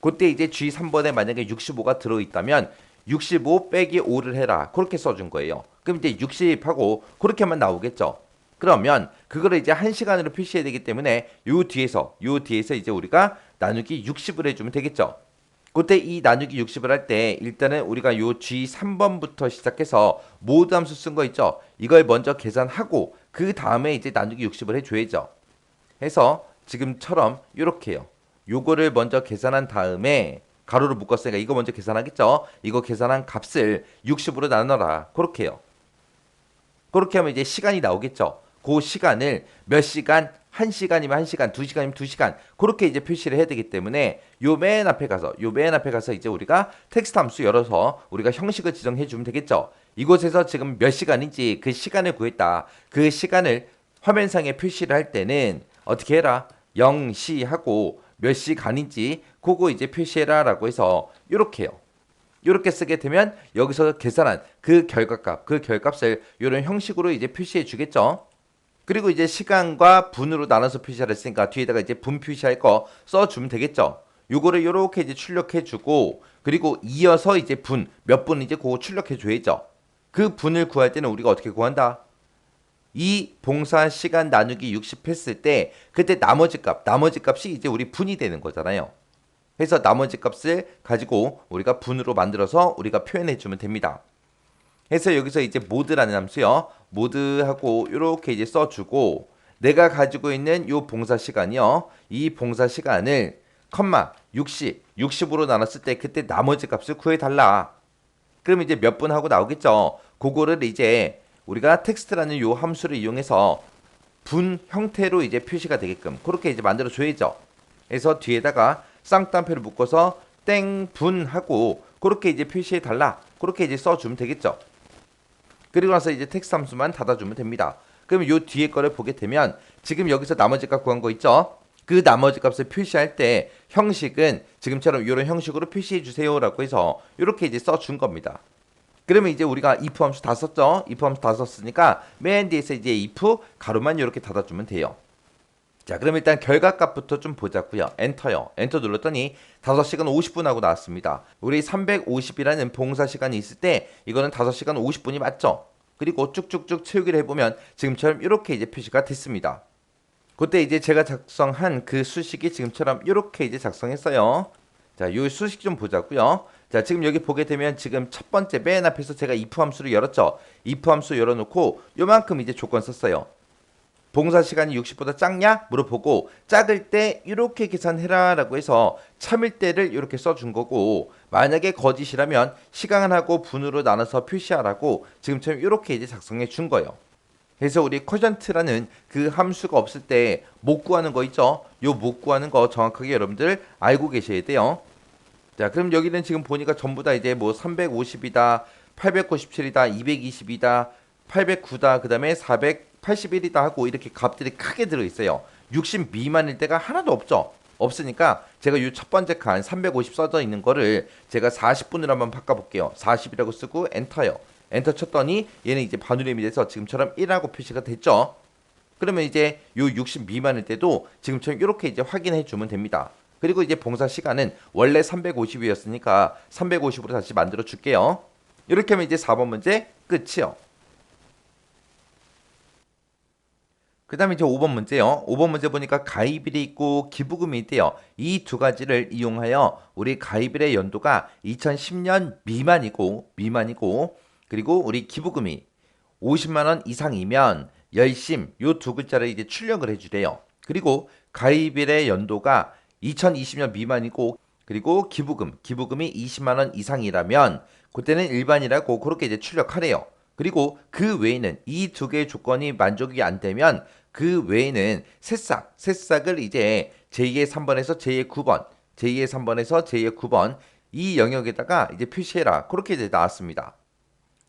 그때 이제 G3번에 만약에 65가 들어있다면 65 빼기 5를 해라 그렇게 써준 거예요. 그럼 이제 60하고 그렇게만 나오겠죠. 그러면 그거를 이제 1시간으로 표시해야 되기 때문에 요 뒤에서 이제 우리가 나누기 60을 해주면 되겠죠. 그때 이 나누기 60을 할 때 일단은 우리가 요 G3번부터 시작해서 모드 함수 쓴 거 있죠. 이걸 먼저 계산하고 그 다음에 이제 나누기 60을 해줘야죠. 해서 지금처럼 요렇게요. 요거를 먼저 계산한 다음에 가로로 묶었으니까 이거 먼저 계산하겠죠. 이거 계산한 값을 60으로 나눠라. 그렇게요. 그렇게 하면 이제 시간이 나오겠죠. 그 시간을 몇 시간, 1시간이면 1시간, 2시간이면 2시간 그렇게 이제 표시를 해야 되기 때문에 요 맨 앞에 가서 이제 우리가 텍스트 함수 열어서 우리가 형식을 지정해 주면 되겠죠. 이곳에서 지금 몇 시간인지 그 시간을 구했다. 그 시간을 화면상에 표시를 할 때는 어떻게 해라? 0시 하고 몇 시간인지 그거 이제 표시해라 라고 해서 요렇게요. 이렇게 쓰게 되면 여기서 계산한 그 결과값을 이런 형식으로 이제 표시해 주겠죠. 그리고 이제 시간과 분으로 나눠서 표시를 했으니까 뒤에다가 이제 분 표시할 거 써주면 되겠죠. 요거를 이렇게 이제 출력해 주고 그리고 이어서 이제 몇 분 이제 그거 출력해 줘야죠. 그 분을 구할 때는 우리가 어떻게 구한다? 이 봉사 시간 나누기 60 했을 때 그때 나머지 값이 이제 우리 분이 되는 거잖아요. 해서 나머지 값을 가지고 우리가 분으로 만들어서 우리가 표현해 주면 됩니다. 해서 여기서 이제 모드라는 함수요. 모드하고 이렇게 이제 써주고 내가 가지고 있는 요 봉사 시간이요. 이 봉사 시간을 60으로 나눴을 때 그때 나머지 값을 구해달라. 그럼 이제 몇 분 하고 나오겠죠. 그거를 이제 우리가 텍스트라는 요 함수를 이용해서 분 형태로 이제 표시가 되게끔 그렇게 이제 만들어 줘야죠. 그래서 뒤에다가 쌍따옴표를 묶어서 땡분하고 그렇게 이제 표시해 달라. 그렇게 이제 써주면 되겠죠. 그리고 나서 이제 텍스트 함수만 닫아주면 됩니다. 그러면 요 뒤에 거를 보게 되면 지금 여기서 나머지 값 구한 거 있죠? 그 나머지 값을 표시할 때 형식은 지금처럼 이런 형식으로 표시해 주세요 라고 해서 이렇게 이제 써준 겁니다. 그러면 이제 우리가 if 함수 다 썼죠? if 함수 다 썼으니까 맨 뒤에서 이제 if 가로만 이렇게 닫아주면 돼요. 자, 그럼 일단 결과값부터 좀 보자고요. 엔터요. 엔터 눌렀더니 5시간 50분 하고 나왔습니다. 우리 350이라는 봉사 시간이 있을 때 이거는 5시간 50분이 맞죠? 그리고 쭉쭉쭉 채우기를 해보면 지금처럼 이렇게 이제 표시가 됐습니다. 그때 이제 제가 작성한 그 수식이 지금처럼 이렇게 이제 작성했어요. 자, 이 수식 좀 보자고요. 자, 지금 여기 보게 되면 지금 첫 번째 맨 앞에서 제가 if 함수를 열었죠. if 함수 열어놓고 요만큼 이제 조건 썼어요. 봉사 시간이 60보다 작냐? 물어보고 작을 때 이렇게 계산해라 라고 해서 참일 때를 이렇게 써준 거고, 만약에 거짓이라면 시간하고 분으로 나눠서 표시하라고 지금처럼 이렇게 이제 작성해 준 거예요. 그래서 우리 쿼션트라는 그 함수가 없을 때 못 구하는 거 있죠? 요 못 구하는 거 정확하게 여러분들 알고 계셔야 돼요. 자, 그럼 여기는 지금 보니까 전부 다 이제 뭐 350이다, 897이다, 220이다, 809다, 그 다음에 481이다 하고 이렇게 값들이 크게 들어있어요. 60 미만일 때가 하나도 없죠. 없으니까 제가 이 첫 번째 칸 350 써져 있는 거를 제가 40분으로 한번 바꿔볼게요. 40이라고 쓰고 엔터요. 엔터 쳤더니 얘는 이제 반올림이 돼서 지금처럼 1하고 표시가 됐죠. 그러면 이제 요 60 미만일 때도 지금처럼 이렇게 이제 확인해 주면 됩니다. 그리고 이제 봉사 시간은 원래 350이었으니까 350으로 다시 만들어 줄게요. 이렇게 하면 이제 4번 문제 끝이요. 그 다음에 이제 5번 문제요. 5번 문제 보니까 가입일이 있고 기부금이 있대요. 이 두 가지를 이용하여 우리 가입일의 연도가 2010년 미만이고 그리고 우리 기부금이 50만 원 이상이면 열심 요 두 글자를 이제 출력을 해주래요. 그리고 가입일의 연도가 2020년 미만이고 그리고 기부금이 20만 원 이상이라면 그때는 일반이라고 그렇게 이제 출력하래요. 그리고 그 외에는 이 두 개의 조건이 만족이 안 되면 그 외에는 새싹을 이제 제2의 3번에서 제2의 9번, 제2의 3번에서 제2의 9번 이 영역에다가 이제 표시해라. 그렇게 이제 나왔습니다.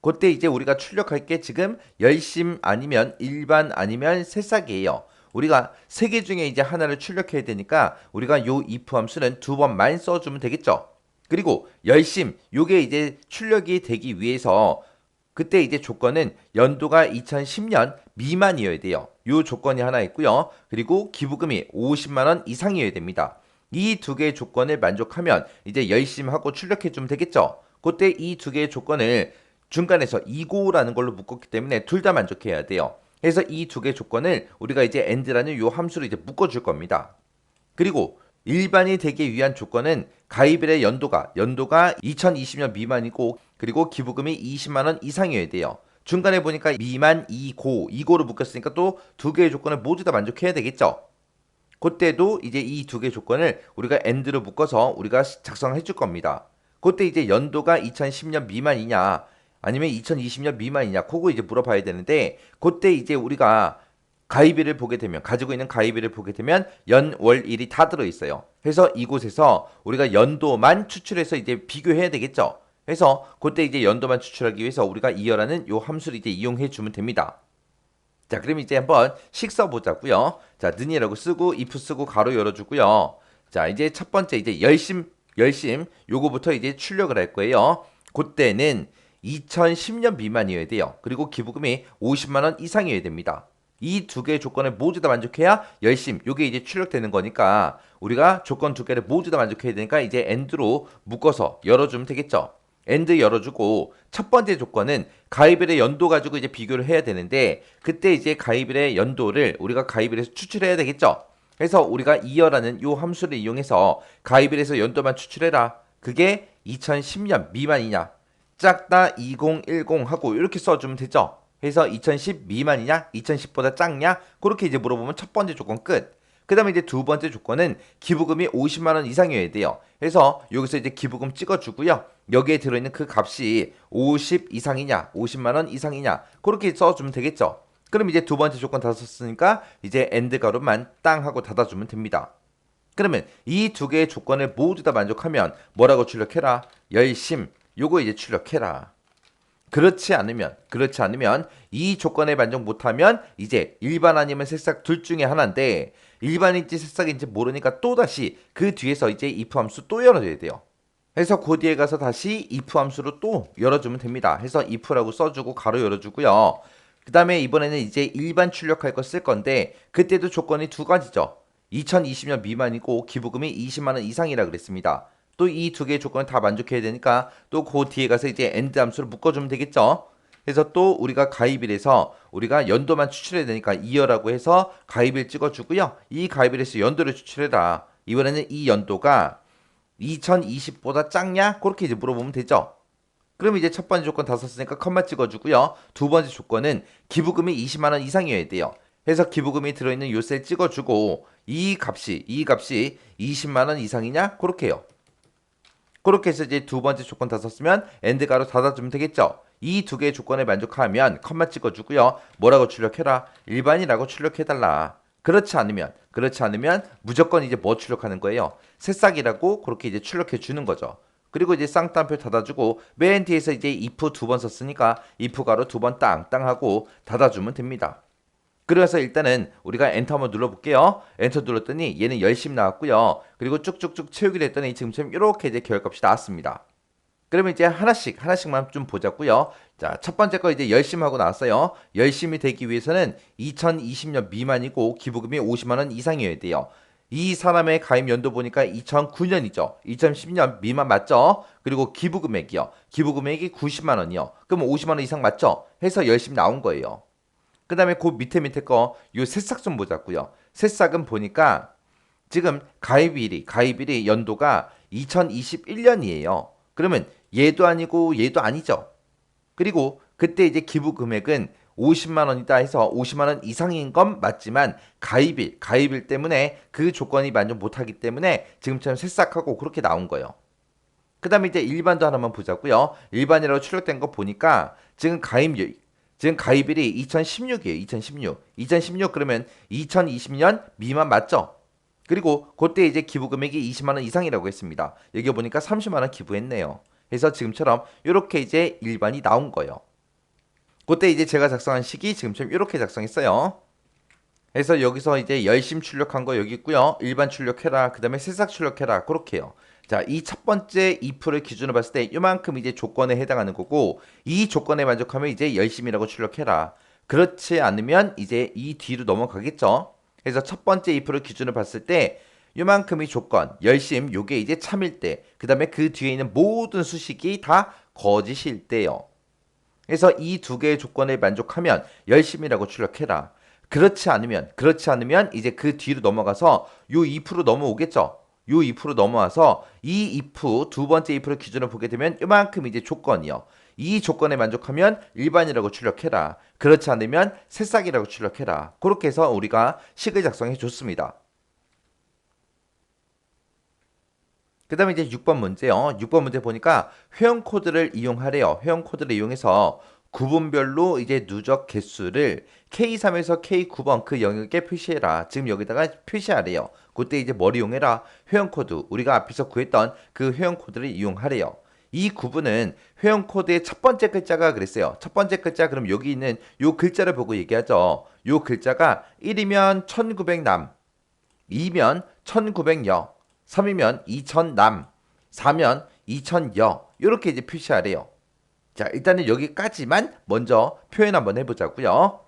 그때 이제 우리가 출력할 게 지금 열심 아니면 일반 아니면 새싹이에요. 우리가 세 개 중에 이제 하나를 출력해야 되니까 우리가 요 if 함수는 두 번만 써주면 되겠죠. 그리고 열심 요게 이제 출력이 되기 위해서 그때 이제 조건은 연도가 2010년 미만이어야 돼요. 요 조건이 하나 있고요. 그리고 기부금이 50만 원 이상이어야 됩니다. 이 두 개의 조건을 만족하면 이제 열심히 하고 출력해 주면 되겠죠. 그때 이 두 개의 조건을 중간에서 이고라는 걸로 묶었기 때문에 둘 다 만족해야 돼요. 그래서 이 두 개의 조건을 우리가 이제 and라는 요 함수로 이제 묶어 줄 겁니다. 그리고 일반이 되기 위한 조건은 가입일의 연도가 2020년 미만이고 그리고 기부금이 20만 원 이상이어야 돼요. 중간에 보니까 미만, 이고로 묶였으니까 또 두 개의 조건을 모두 다 만족해야 되겠죠. 그때도 이제 이 두 개의 조건을 우리가 and로 묶어서 우리가 작성해 줄 겁니다. 그때 이제 연도가 2010년 미만이냐 아니면 2020년 미만이냐 그거 이제 물어봐야 되는데 그때 이제 우리가 가입일을 보게 되면 가지고 있는 가입일을 보게 되면 연, 월, 일이 다 들어 있어요. 그래서 이곳에서 우리가 연도만 추출해서 이제 비교해야 되겠죠. 그래서 그때 이제 연도만 추출하기 위해서 우리가 이어라는 요 함수를 이제 이용해 주면 됩니다. 자, 그럼 이제 한번 식 써보자고요. 자, 는이라고 쓰고 if 쓰고 가로 열어주고요. 자, 이제 첫 번째 이제 열심 요거부터 이제 출력을 할 거예요. 그때는 2010년 미만이어야 돼요. 그리고 기부금이 50만 원 이상이어야 됩니다. 이 두 개의 조건을 모두 다 만족해야 열심 요게 이제 출력되는 거니까 우리가 조건 두 개를 모두 다 만족해야 되니까 이제 and로 묶어서 열어주면 되겠죠. and 열어주고 첫 번째 조건은 가입일의 연도 가지고 이제 비교를 해야 되는데 그때 이제 가입일의 연도를 우리가 가입일에서 추출해야 되겠죠. 그래서 우리가 이어라는 요 함수를 이용해서 가입일에서 연도만 추출해라. 그게 2010년 미만이냐 작다 2010 하고 이렇게 써주면 되죠. 그래서 2010 미만이냐 2010보다 작냐 그렇게 이제 물어보면 첫 번째 조건 끝. 그 다음에 이제 두 번째 조건은 기부금이 50만 원 이상이어야 돼요. 그래서 여기서 이제 기부금 찍어주고요. 여기에 들어있는 그 값이 50 이상이냐 50만 원 이상이냐 그렇게 써주면 되겠죠. 그럼 이제 두 번째 조건 다 썼으니까 이제 엔드 가로만 땅 하고 닫아주면 됩니다. 그러면 이 두 개의 조건을 모두 다 만족하면 뭐라고 출력해라? 열심 요거 이제 출력해라. 그렇지 않으면 이 조건에 만족 못하면 이제 일반 아니면 새싹 둘 중에 하나인데 일반인지 새싹인지 모르니까 또다시 그 뒤에서 이제 if 함수 또 열어줘야 돼요. 그래서 그 뒤에 가서 다시 if 함수로 또 열어주면 됩니다. 해서 if라고 써주고 가로 열어주고요. 그 다음에 이번에는 이제 일반 출력할 거 쓸 건데 그때도 조건이 두 가지죠. 2020년 미만이고 기부금이 20만 원 이상이라 그랬습니다. 또 이 두 개의 조건을 다 만족해야 되니까 또 그 뒤에 가서 이제 end 함수를 묶어주면 되겠죠. 해서 또 우리가 가입일에서 우리가 연도만 추출해야 되니까 이어라고 해서 가입일 찍어주고요. 이 가입일에서 연도를 추출해라. 이번에는 이 연도가 2020보다 작냐? 그렇게 이제 물어보면 되죠. 그럼 이제 첫 번째 조건 다 썼으니까 컴마 찍어주고요. 두 번째 조건은 기부금이 20만 원 이상이어야 돼요. 해서 기부금이 들어있는 요 셀 찍어주고 이 값이 20만 원 이상이냐? 그렇게 해요. 그렇게 해서 이제 두 번째 조건 다 썼으면 엔드 가로 닫아주면 되겠죠. 이 두 개의 조건에 만족하면 컴마 찍어주고요. 뭐라고 출력해라? 일반이라고 출력해달라. 그렇지 않으면 무조건 이제 뭐 출력하는 거예요? 새싹이라고 그렇게 이제 출력해 주는 거죠. 그리고 이제 쌍따옴표 닫아주고 맨 뒤에서 이제 if 두 번 썼으니까 if 가로 두 번 땅땅 하고 닫아주면 됩니다. 그래서 일단은 우리가 엔터 한번 눌러볼게요. 엔터 눌렀더니 얘는 열심히 나왔고요. 그리고 쭉쭉쭉 채우기로 했더니 지금처럼 이렇게 이제 결과값이 나왔습니다. 그러면 이제 하나씩만 좀 보자고요. 자, 첫 번째 거 이제 열심히 하고 나왔어요. 열심히 되기 위해서는 2020년 미만이고 기부금이 50만 원 이상이어야 돼요. 이 사람의 가입 연도 보니까 2009년이죠. 2010년 미만 맞죠? 그리고 기부금액이요. 기부금액이 90만 원이요. 그럼 50만 원 이상 맞죠? 해서 열심히 나온 거예요. 그 다음에 그 밑에 거 요 새싹 좀 보자고요. 새싹은 보니까 지금 가입일이 연도가 2021년이에요. 그러면 얘도 아니고 얘도 아니죠. 그리고 그때 이제 기부 금액은 50만 원이다 해서 50만 원 이상인 건 맞지만 가입일 때문에 그 조건이 만족 못하기 때문에 지금처럼 새싹하고 그렇게 나온 거예요. 그 다음에 이제 일반도 하나만 보자고요. 일반이라고 출력된 거 보니까 지금 가입일이 2016이에요. 2016 그러면 2020년 미만 맞죠? 그리고 그때 이제 기부 금액이 20만 원 이상이라고 했습니다. 여기 보니까 30만 원 기부했네요. 그래서 지금처럼 이렇게 이제 일반이 나온 거예요. 그때 이제 제가 작성한 식이 지금처럼 이렇게 작성했어요. 그래서 여기서 이제 열심 출력한 거 여기 있고요. 일반 출력해라. 그 다음에 새싹 출력해라. 그렇게 해요. 자, 이 첫 번째 if를 기준으로 봤을 때 이만큼 이제 조건에 해당하는 거고 이 조건에 만족하면 이제 열심이라고 출력해라. 그렇지 않으면 이제 이 뒤로 넘어가겠죠. 그래서 첫 번째 if를 기준으로 봤을 때 요만큼이 조건, 열심, 요게 이제 참일 때, 그 다음에 그 뒤에 있는 모든 수식이 다 거짓일 때요. 그래서 이 두 개의 조건에 만족하면 열심이라고 출력해라. 그렇지 않으면 이제 그 뒤로 넘어가서 요 if로 넘어오겠죠. 요 if로 넘어와서 이 if 두 번째 if를 기준으로 보게 되면 요만큼 이제 조건이요. 이 조건에 만족하면 일반이라고 출력해라. 그렇지 않으면 새싹이라고 출력해라. 그렇게 해서 우리가 식을 작성해 줬습니다. 그 다음에 이제 6번 문제요. 6번 문제 보니까 회원 코드를 이용하래요. 회원 코드를 이용해서 구분별로 이제 누적 개수를 K3에서 K9번 그 영역에 표시해라. 지금 여기다가 표시하래요. 그때 이제 뭘 이용해라? 회원 코드. 우리가 앞에서 구했던 그 회원 코드를 이용하래요. 이 구분은 회원 코드의 첫 번째 글자가 그랬어요. 첫 번째 글자 그럼 여기 있는 요 글자를 보고 얘기하죠. 요 글자가 1이면 1900남, 2면 1900여, 3이면 2000남, 4면 2000여 이렇게 이제 표시하래요. 자, 일단은 여기까지만 먼저 표현 한번 해보자고요.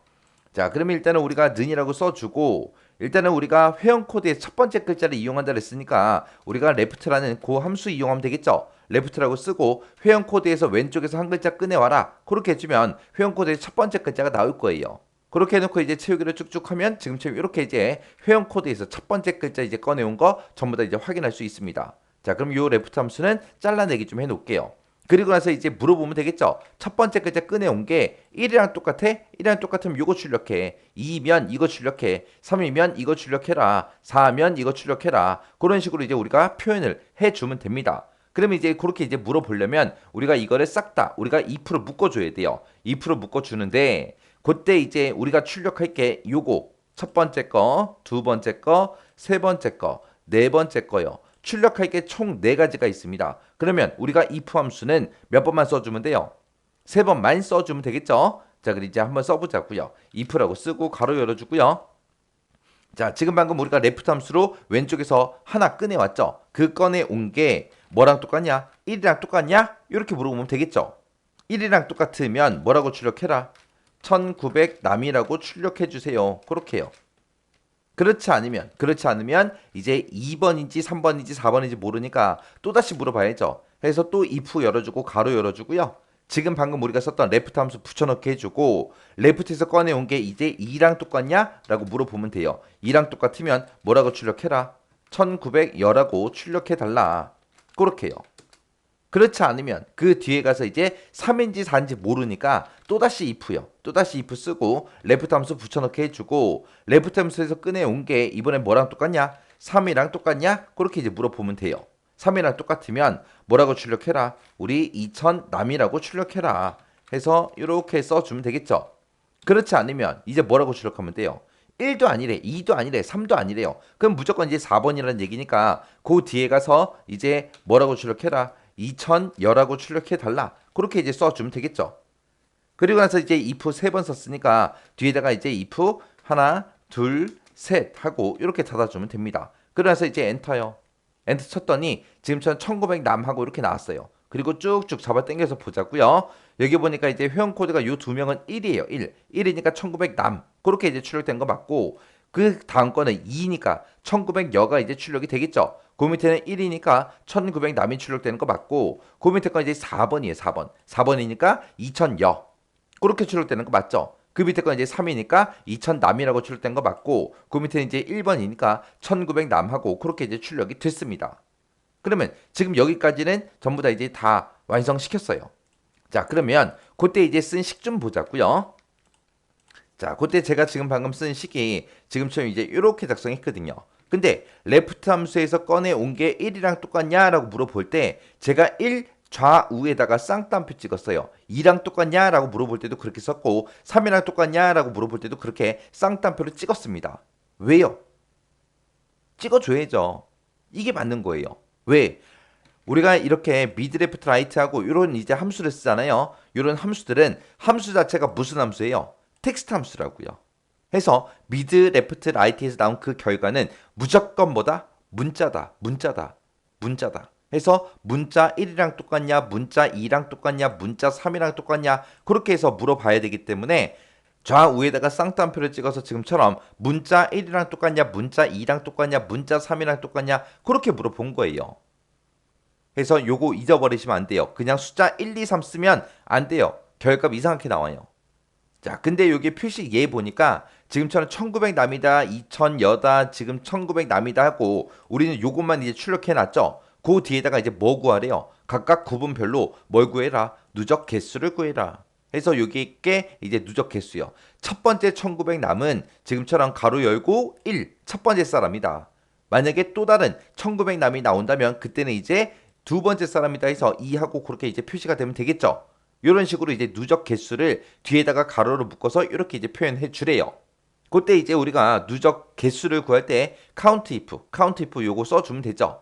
자, 그러면 일단은 우리가 는이라고 써주고 일단은 우리가 회원 코드의 첫 번째 글자를 이용한다 그랬으니까 우리가 left라는 그 함수 이용하면 되겠죠. left라고 쓰고 회원 코드에서 왼쪽에서 한 글자 꺼내와라. 그렇게 해주면 회원 코드의 첫 번째 글자가 나올 거예요. 그렇게 해놓고 이제 채우기를 쭉쭉 하면 지금처럼 이렇게 이제 회원 코드에서 첫 번째 글자 이제 꺼내온 거 전부 다 이제 확인할 수 있습니다. 자, 그럼 요 레프트 함수는 잘라내기 좀 해놓을게요. 그리고 나서 이제 물어보면 되겠죠. 첫 번째 글자 꺼내온 게 1이랑 똑같아? 1이랑 똑같으면 이거 출력해. 2면 이거 출력해. 3이면 이거 출력해라. 4면 이거 출력해라. 그런 식으로 이제 우리가 표현을 해주면 됩니다. 그러면 이제 그렇게 이제 물어보려면 우리가 이거를 싹 다 우리가 2% 묶어줘야 돼요. 2% 묶어주는데 그때 이제 우리가 출력할 게 요거 첫 번째 거, 두 번째 거, 세 번째 거, 네 번째 거요. 출력할 게 총 4가지가 있습니다. 그러면 우리가 if 함수는 몇 번만 써주면 돼요? 3번만 써주면 되겠죠? 자, 그럼 이제 한번 써보자고요. if라고 쓰고 가로 열어주고요. 자, 지금 방금 우리가 left 함수로 왼쪽에서 하나 꺼내왔죠? 그 꺼내온 게 뭐랑 똑같냐? 1이랑 똑같냐? 이렇게 물어보면 되겠죠? 1이랑 똑같으면 뭐라고 출력해라? 1900남이라고 출력해주세요. 그렇게 해요. 그렇지 않으면 이제 2번인지 3번인지 4번인지 모르니까 또다시 물어봐야죠. 그래서 또 if 열어주고 가로 열어주고요. 지금 방금 우리가 썼던 레프트 함수 붙여넣기 해주고 레프트에서 꺼내온 게 이제 2랑 똑같냐? 라고 물어보면 돼요. 2랑 똑같으면 뭐라고 출력해라? 1910하고 출력해달라. 그렇게요. 그렇지 않으면 그 뒤에 가서 이제 3인지 4인지 모르니까 또다시 if요. 또다시 if 쓰고 레프트 함수 붙여넣기 해주고 레프트 함수에서 꺼내온 게 이번엔 뭐랑 똑같냐? 3이랑 똑같냐? 그렇게 이제 물어보면 돼요. 3이랑 똑같으면 뭐라고 출력해라? 우리 2000 남이라고 출력해라. 해서 이렇게 써주면 되겠죠. 그렇지 않으면 이제 뭐라고 출력하면 돼요? 1도 아니래, 2도 아니래, 3도 아니래요. 그럼 무조건 이제 4번이라는 얘기니까 그 뒤에 가서 이제 뭐라고 출력해라? 2010하고 출력해달라. 그렇게 이제 써주면 되겠죠. 그리고 나서 이제 if 3번 썼으니까 뒤에다가 이제 if 하나, 둘, 셋 하고 이렇게 닫아주면 됩니다. 그러고 나서 이제 엔터요. 엔터 쳤더니 지금처럼 1900 남하고 이렇게 나왔어요. 그리고 쭉쭉 잡아 당겨서 보자고요. 여기 보니까 이제 회원 코드가 요 두 명은 1이에요. 1. 1이니까 1900 남. 그렇게 이제 출력된 거 맞고 그 다음 거는 2니까 1900여가 이제 출력이 되겠죠. 그 밑에는 1이니까 1900 남이 출력되는 거 맞고 그 밑에 건 이제 4번이에요. 4번. 4번이니까 2000여. 그렇게 출력되는 거 맞죠? 그 밑에 건 이제 3이니까 2000 남이라고 출력된 거 맞고 그 밑에는 이제 1번이니까 1900 남하고 그렇게 이제 출력이 됐습니다. 그러면 지금 여기까지는 전부 다 이제 다 완성시켰어요. 자, 그러면 그때 이제 쓴 식 좀 보자고요. 자, 그때 제가 지금 방금 쓴 식이 지금처럼 이제 이렇게 작성했거든요. 근데 레프트 함수에서 꺼내온 게 1이랑 똑같냐라고 물어볼 때 제가 1 좌우에다가 쌍따옴표 찍었어요. 2랑 똑같냐라고 물어볼 때도 그렇게 썼고 3이랑 똑같냐라고 물어볼 때도 그렇게 쌍따옴표를 찍었습니다. 왜요? 찍어줘야죠. 이게 맞는 거예요. 왜? 우리가 이렇게 미드 레프트 라이트하고 이런 이제 함수를 쓰잖아요. 이런 함수들은 함수 자체가 무슨 함수예요? 텍스트 함수라고요. 해서 미드 레프트 라이트에서 나온 그 결과는 무조건 뭐다? 문자다. 문자다. 문자다. 해서 문자 1이랑 똑같냐, 문자 2랑 똑같냐, 문자 3이랑 똑같냐 그렇게 해서 물어봐야 되기 때문에 좌우에다가 쌍따옴표를 찍어서 지금처럼 문자 1이랑 똑같냐, 문자 2랑 똑같냐, 문자 3이랑 똑같냐 그렇게 물어본 거예요. 해서 요거 잊어버리시면 안 돼요. 그냥 숫자 1, 2, 3 쓰면 안 돼요. 결과가 이상하게 나와요. 자, 근데 여기 표시 얘 보니까 지금처럼 1900 남이다, 2000 여다, 지금 1900 남이다 하고 우리는 요것만 이제 출력해 놨죠. 그 뒤에다가 이제 뭐 구하래요? 각각 구분별로 뭘 구해라? 누적 개수를 구해라. 해서 여기에 이제 누적 개수요. 첫 번째 1900 남은 지금처럼 가로 열고 1, 첫 번째 사람이다. 만약에 또 다른 1900 남이 나온다면 그때는 이제 두 번째 사람이다 해서 2하고 그렇게 이제 표시가 되면 되겠죠. 이런 식으로 이제 누적 개수를 뒤에다가 가로로 묶어서 이렇게 이제 표현해 주래요. 그때 이제 우리가 누적 개수를 구할 때 count if 요거 써주면 되죠.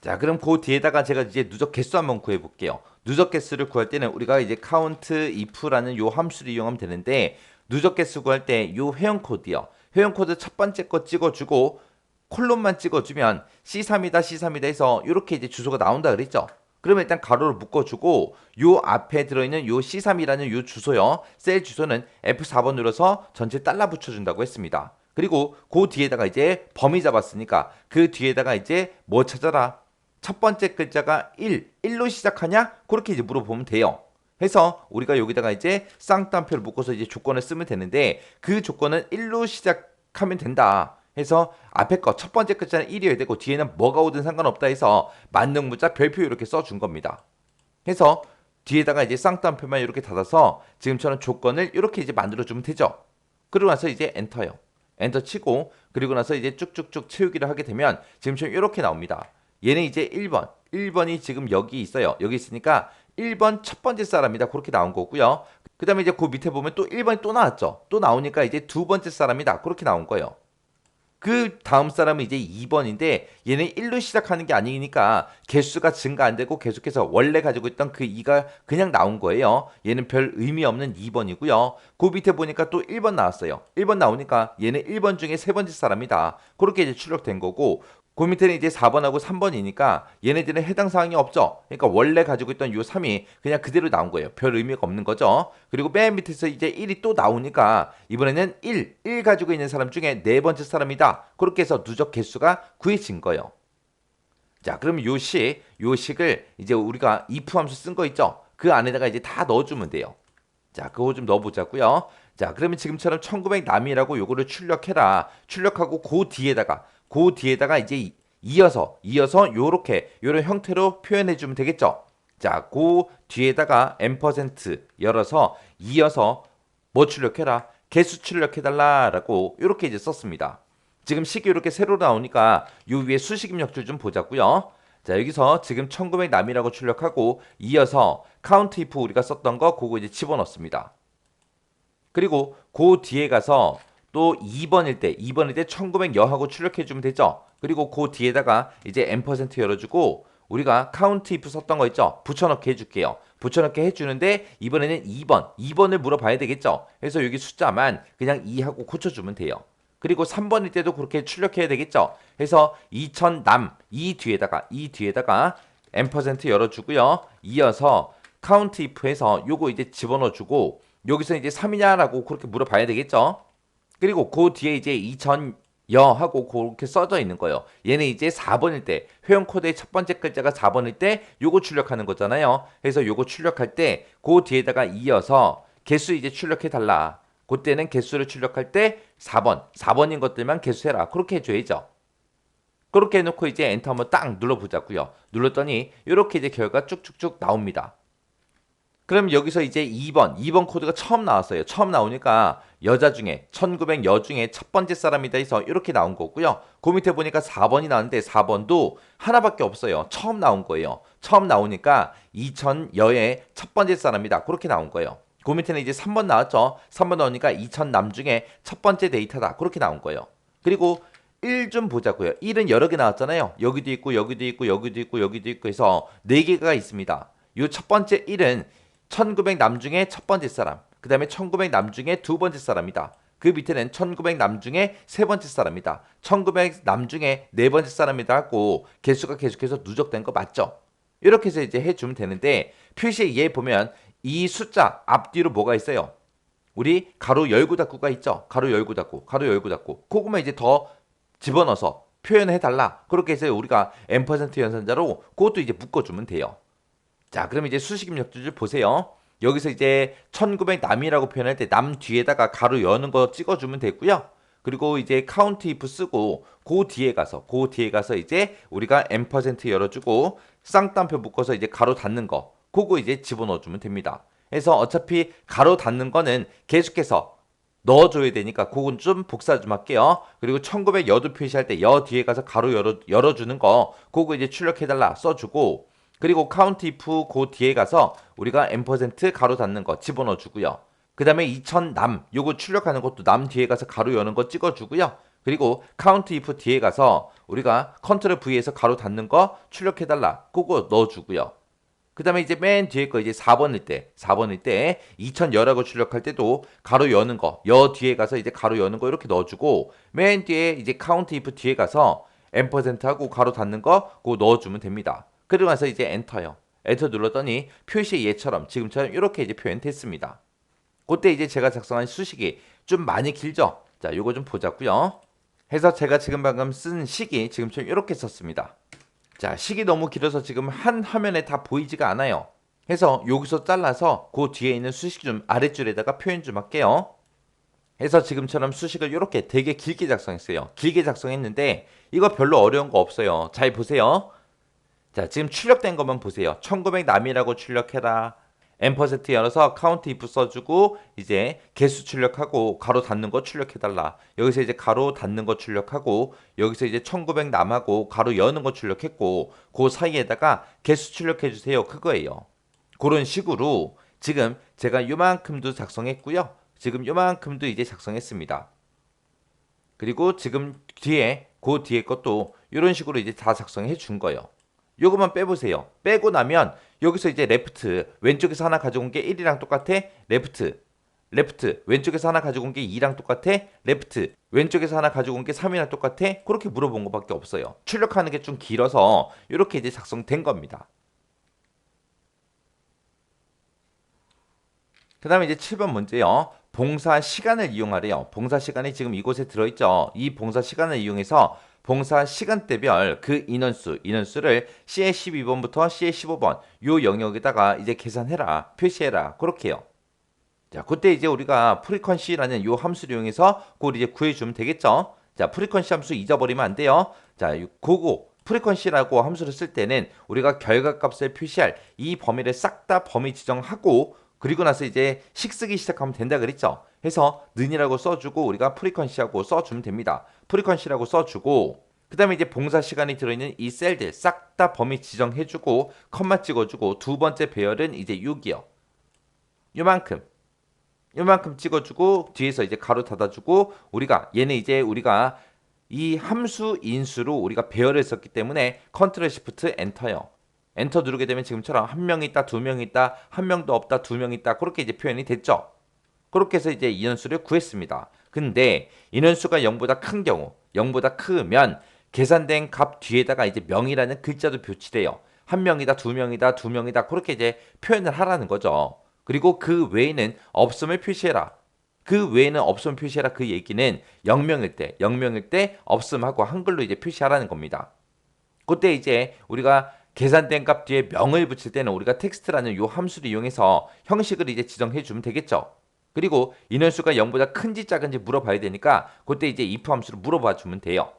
자, 그럼 그 뒤에다가 제가 이제 누적 개수 한번 구해 볼게요. 누적 개수를 구할 때는 우리가 이제 count if라는 요 함수를 이용하면 되는데 누적 개수 구할 때 요 회원 코드요. 회원 코드 첫 번째 거 찍어주고 콜론만 찍어주면 C3이다 해서 이렇게 이제 주소가 나온다 그랬죠. 그러면 일단 가로를 묶어주고 요 앞에 들어있는 요 C3이라는 요 주소요. 셀 주소는 F4번 눌러서 전체 달러 붙여준다고 했습니다. 그리고 그 뒤에다가 이제 범위 잡았으니까 그 뒤에다가 이제 뭐 찾아라? 첫 번째 글자가 1로 시작하냐? 그렇게 이제 물어보면 돼요. 해서 우리가 여기다가 이제 쌍따옴표를 묶어서 이제 조건을 쓰면 되는데 그 조건은 1로 시작하면 된다. 해서 앞에 거 첫 번째 글자는 1이어야 되고 뒤에는 뭐가 오든 상관없다 해서 만능 문자 별표 이렇게 써준 겁니다. 해서 뒤에다가 이제 쌍따옴표만 이렇게 닫아서 지금처럼 조건을 이렇게 이제 만들어주면 되죠. 그러고 나서 이제 엔터요. 엔터 치고 그리고 나서 이제 쭉쭉쭉 채우기를 하게 되면 지금처럼 이렇게 나옵니다. 얘는 이제 1번이 지금 여기 있어요. 여기 있으니까 1번 첫 번째 사람이다. 그렇게 나온 거고요. 그 다음에 이제 그 밑에 보면 또 1번이 또 나왔죠. 또 나오니까 이제 두 번째 사람이다. 그렇게 나온 거예요. 그 다음 사람은 이제 2번인데 얘는 1로 시작하는 게 아니니까 개수가 증가 안 되고 계속해서 원래 가지고 있던 그 2가 그냥 나온 거예요. 얘는 별 의미 없는 2번이고요. 그 밑에 보니까 또 1번 나왔어요. 1번 나오니까 얘는 1번 중에 세 번째 사람이다. 그렇게 이제 출력된 거고 그 밑에는 이제 4번하고 3번이니까 얘네들은 해당 사항이 없죠. 그러니까 원래 가지고 있던 요 3이 그냥 그대로 나온 거예요. 별 의미가 없는 거죠. 그리고 맨 밑에서 이제 1이 또 나오니까 이번에는 1 가지고 있는 사람 중에 네 번째 사람이다. 그렇게 해서 누적 개수가 구해진 거예요. 자, 그럼 요 식을 이제 우리가 if 함수 쓴 거 있죠. 그 안에다가 이제 다 넣어주면 돼요. 자, 그거 좀 넣어보자고요. 자, 그러면 지금처럼 1900 남이라고 요거를 출력해라. 출력하고 그 뒤에다가 이제 이어서 요렇게 요런 형태로 표현해 주면 되겠죠. 자, 그 뒤에다가 M% 열어서 이어서 뭐 출력해라? 개수 출력해달라라고 이렇게 이제 썼습니다. 지금 식이 이렇게 새로 나오니까 요 위에 수식 입력줄 좀 보자고요. 자, 여기서 지금 1900 남이라고 출력하고 이어서 count if 우리가 썼던 거 그거 이제 집어넣습니다. 그리고 그 뒤에 가서 또 2번일 때 1900 여하고 출력해 주면 되죠. 그리고 그 뒤에다가 이제 M% 열어주고 우리가 count if 썼던 거 있죠. 붙여넣기 해줄게요. 붙여넣기 해주는데 이번에는 2번을 물어봐야 되겠죠. 그래서 여기 숫자만 그냥 2하고 고쳐주면 돼요. 그리고 3번일 때도 그렇게 출력해야 되겠죠. 그래서 2000남 이 뒤에다가 M% 열어주고요. 이어서 count if 해서 요거 이제 집어넣어주고 여기서 이제 3이냐라고 그렇게 물어봐야 되겠죠. 그리고 그 뒤에 이제 2000여 하고 그렇게 써져 있는 거예요. 얘는 이제 4번일 때 회원 코드의 첫 번째 글자가 4번일 때 요거 출력하는 거잖아요. 그래서 요거 출력할 때 그 뒤에다가 이어서 개수 이제 출력해 달라. 그때는 개수를 출력할 때 4번인 것들만 개수해라. 그렇게 해줘야죠. 그렇게 해놓고 이제 엔터 한번 딱 눌러보자고요. 눌렀더니 이렇게 이제 결과 쭉쭉쭉 나옵니다. 그럼 여기서 이제 2번 코드가 처음 나왔어요. 처음 나오니까 여자 중에 1900 여 중에 첫 번째 사람이다 해서 이렇게 나온 거고요. 그 밑에 보니까 4번이 나왔는데 4번도 하나밖에 없어요. 처음 나온 거예요. 처음 나오니까 2000 여의 첫 번째 사람이다. 그렇게 나온 거예요. 그 밑에는 이제 3번 나왔죠. 3번 나오니까 2000 남 중에 첫 번째 데이터다. 그렇게 나온 거예요. 그리고 1 좀 보자고요. 1은 여러 개 나왔잖아요. 여기도 있고 여기도 있고 여기도 있고 여기도 있고 해서 4개가 있습니다. 이 첫 번째 1은 1900 남 중에 첫 번째 사람, 그 다음에 1900 남 중에 두 번째 사람이다. 그 밑에는 1900 남 중에 세 번째 사람이다. 1900 남 중에 네 번째 사람이다 하고 개수가 계속해서 누적된 거 맞죠? 이렇게 해서 이제 해주면 되는데 표시에 얘 보면 이 숫자 앞뒤로 뭐가 있어요? 우리 가로 열고 닫고가 있죠? 가로 열고 닫고, 가로 열고 닫고. 그거만 이제 더 집어넣어서 표현해달라. 그렇게 해서 우리가 M% 연산자로 그것도 이제 묶어주면 돼요. 자, 그럼 이제 수식 입력줄 보세요. 여기서 이제 1900 남이라고 표현할 때 남 뒤에다가 가로 여는 거 찍어주면 되고요. 그리고 이제 count if 쓰고 그 뒤에 가서 이제 우리가 M% 열어주고 쌍따옴표 묶어서 이제 가로 닫는 거 그거 이제 집어넣어주면 됩니다. 그래서 어차피 가로 닫는 거는 계속해서 넣어줘야 되니까 그건 좀 복사 좀 할게요. 그리고 1900 여도 표시할 때 여 뒤에 가서 가로 열어주는 거 그거 이제 출력해달라 써주고 그리고 count if 그 뒤에 가서 우리가 M% 가로 닫는 거 집어넣어 주고요. 그 다음에 2000 남 요거 출력하는 것도 남 뒤에 가서 가로 여는 거 찍어 주고요. 그리고 count if 뒤에 가서 우리가 컨트롤 V에서 가로 닫는 거 출력해달라. 그거 넣어 주고요. 그 다음에 이제 맨 뒤에 거 이제 4번일 때 2000여라고 출력할 때도 가로 여는 거, 여 뒤에 가서 이제 가로 여는 거 이렇게 넣어주고 맨 뒤에 이제 count if 뒤에 가서 M% 하고 가로 닫는 거 그거 넣어주면 됩니다. 그리고 나서 이제 엔터요. 엔터 눌렀더니 표시의 얘처럼 지금처럼 이렇게 이제 표현됐습니다. 그때 이제 제가 작성한 수식이 좀 많이 길죠? 자, 요거 좀 보자고요. 해서 제가 지금 방금 쓴 식이 지금처럼 이렇게 썼습니다. 자, 식이 너무 길어서 지금 한 화면에 다 보이지가 않아요. 해서 여기서 잘라서 그 뒤에 있는 수식 좀 아랫줄에다가 표현 좀 할게요. 해서 지금처럼 수식을 이렇게 되게 길게 작성했어요. 길게 작성했는데 이거 별로 어려운 거 없어요. 잘 보세요. 자, 지금 출력된 것만 보세요. 1900 남이라고 출력해라. M% 열어서 count if 써주고 이제 개수 출력하고 가로 닫는 거 출력해달라. 여기서 이제 가로 닫는 거 출력하고 여기서 이제 1900 남하고 가로 여는 거 출력했고 그 사이에다가 개수 출력해주세요. 그거예요. 그런 식으로 지금 제가 요만큼도 작성했고요. 지금 요만큼도 이제 작성했습니다. 그리고 지금 그 뒤에 것도 이런 식으로 이제 다 작성해 준 거예요. 요것만 빼보세요. 빼고 나면 여기서 이제 레프트 왼쪽에서 하나 가져온 게 1이랑 똑같아. 레프트 왼쪽에서 하나 가져온 게 2랑 똑같아. 레프트 왼쪽에서 하나 가져온 게 3이랑 똑같아. 그렇게 물어본 것밖에 없어요. 출력하는 게 좀 길어서 이렇게 이제 작성된 겁니다. 그 다음에 이제 7번 문제요. 봉사 시간을 이용하래요. 봉사 시간이 지금 이곳에 들어있죠. 이 봉사 시간을 이용해서 봉사 시간대별 그 인원수를 C의 12번부터 C의 15번 요 영역에다가 이제 계산해라, 표시해라, 그렇게요. 자, 그때 이제 우리가 프리퀀시라는 요 함수를 이용해서 그걸 이제 구해주면 되겠죠. 자, 프리퀀시 함수 잊어버리면 안 돼요. 자, 그거 프리퀀시라고 함수를 쓸 때는 우리가 결과값을 표시할 이 범위를 싹 다 범위 지정하고 그리고 나서 이제 식 쓰기 시작하면 된다 그랬죠. 해서 는이라고 써주고 우리가 프리퀀시하고 써주면 됩니다. 프리퀀시라고 써주고 그 다음에 이제 봉사 시간이 들어있는 이 셀들 싹 다 범위 지정해주고 컴마 찍어주고 두 번째 배열은 이제 6이요. 요만큼 찍어주고 뒤에서 이제 가로 닫아주고 우리가 얘는 이제 우리가 이 함수 인수로 우리가 배열을 썼기 때문에 컨트롤 시프트 엔터요. 엔터 누르게 되면 지금처럼 한 명 있다, 두 명 있다, 한 명도 없다, 두 명 있다 그렇게 이제 표현이 됐죠. 그렇게 해서 이제 인원수를 구했습니다. 근데 인원수가 0보다 큰 경우, 0보다 크면 계산된 값 뒤에다가 이제 명이라는 글자도 표시돼요. 한 명이다, 두 명이다, 두 명이다 그렇게 이제 표현을 하라는 거죠. 그리고 그 외에는 없음을 표시해라. 그 외에는 없음 표시해라 그 얘기는 0명일 때 없음하고 한글로 이제 표시하라는 겁니다. 그때 이제 우리가 계산된 값 뒤에 명을 붙일 때는 우리가 텍스트라는 요 함수를 이용해서 형식을 이제 지정해 주면 되겠죠. 그리고 인원수가 0보다 큰지 작은지 물어봐야 되니까 그때 이제 if 함수로 물어봐 주면 돼요.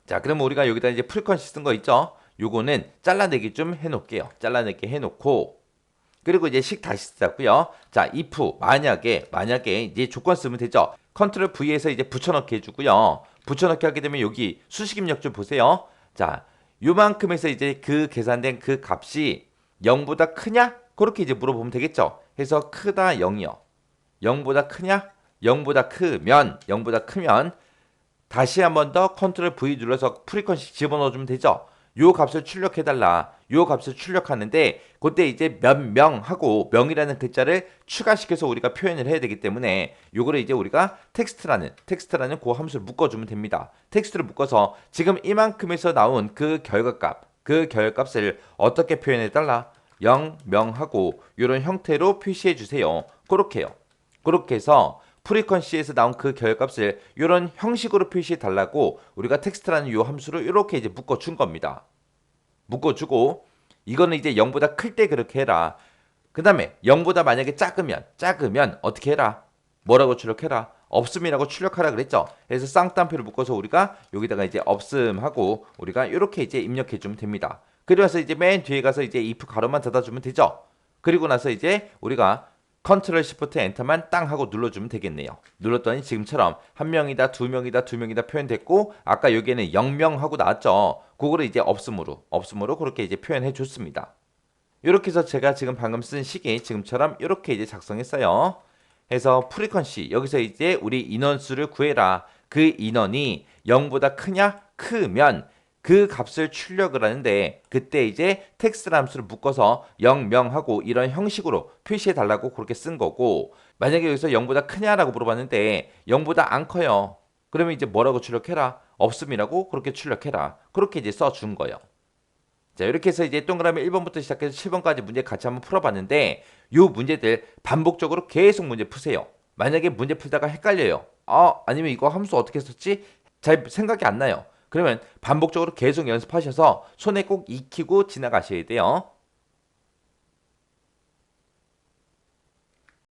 자, 그러면 우리가 여기다 이제 프리퀀시 쓴 거 있죠? 요거는 잘라내기 좀 해놓을게요. 잘라내기 해놓고 그리고 이제 식 다시 쓰자고요. 자, if 만약에 이제 조건 쓰면 되죠. 컨트롤 V에서 이제 붙여넣기 해주고요. 붙여넣기 하게 되면 여기 수식 입력 좀 보세요. 자, 요만큼에서 이제 그 계산된 그 값이 0보다 크냐? 그렇게 이제 물어보면 되겠죠. 해서 크다 0이요. 0보다 크냐? 0보다 크면 다시 한 번 더 컨트롤 V 눌러서 프리퀀시 집어넣어주면 되죠. 요 값을 출력해달라. 요 값을 출력하는데 그때 이제 몇 명 하고 명이라는 글자를 추가시켜서 우리가 표현을 해야 되기 때문에 요거를 이제 우리가 텍스트라는 그 함수를 묶어주면 됩니다. 텍스트를 묶어서 지금 이만큼에서 나온 그 결과값을 어떻게 표현해달라? 0, 명하고 요런 형태로 표시해 주세요. 그렇게요. 그렇게 해서 프리퀀시에서 나온 그 결값을 이런 형식으로 표시해 달라고 우리가 텍스트라는 요 함수로 이렇게 이제 묶어준 겁니다. 묶어주고 이거는 이제 0보다 클 때 그렇게 해라. 그 다음에 0보다 만약에 작으면 어떻게 해라? 뭐라고 출력해라? 없음이라고 출력하라 그랬죠. 그래서 쌍따옴표를 묶어서 우리가 여기다가 이제 없음하고 우리가 이렇게 이제 입력해 주면 됩니다. 그리고 나서 이제 맨 뒤에 가서 이제 if 가로만 닫아주면 되죠. 그리고 나서 이제 우리가 컨트롤 시프트 엔터만 땅 하고 눌러주면 되겠네요. 눌렀더니 지금처럼 한 명이다, 두 명이다 표현됐고 아까 여기에는 0명 하고 나왔죠. 그거를 이제 없음으로 그렇게 이제 표현해 줬습니다. 이렇게 해서 제가 지금 방금 쓴 식이 지금처럼 이렇게 이제 작성했어요. 해서 프리퀀시 여기서 이제 우리 인원수를 구해라. 그 인원이 0보다 크냐? 크면 그 값을 출력을 하는데 그때 이제 텍스트 함수를 묶어서 0명하고 이런 형식으로 표시해 달라고 그렇게 쓴 거고 만약에 여기서 0보다 크냐라고 물어봤는데 0보다 안 커요. 그러면 이제 뭐라고 출력해라? 없음이라고 그렇게 출력해라. 그렇게 이제 써준 거예요. 자, 이렇게 해서 이제 동그라미 1번부터 시작해서 7번까지 문제 같이 한번 풀어봤는데 이 문제들 반복적으로 계속 문제 푸세요. 만약에 문제 풀다가 헷갈려요. 아니면 이거 함수 어떻게 썼지? 잘 생각이 안 나요. 그러면 반복적으로 계속 연습하셔서 손에 꼭 익히고 지나가셔야 돼요.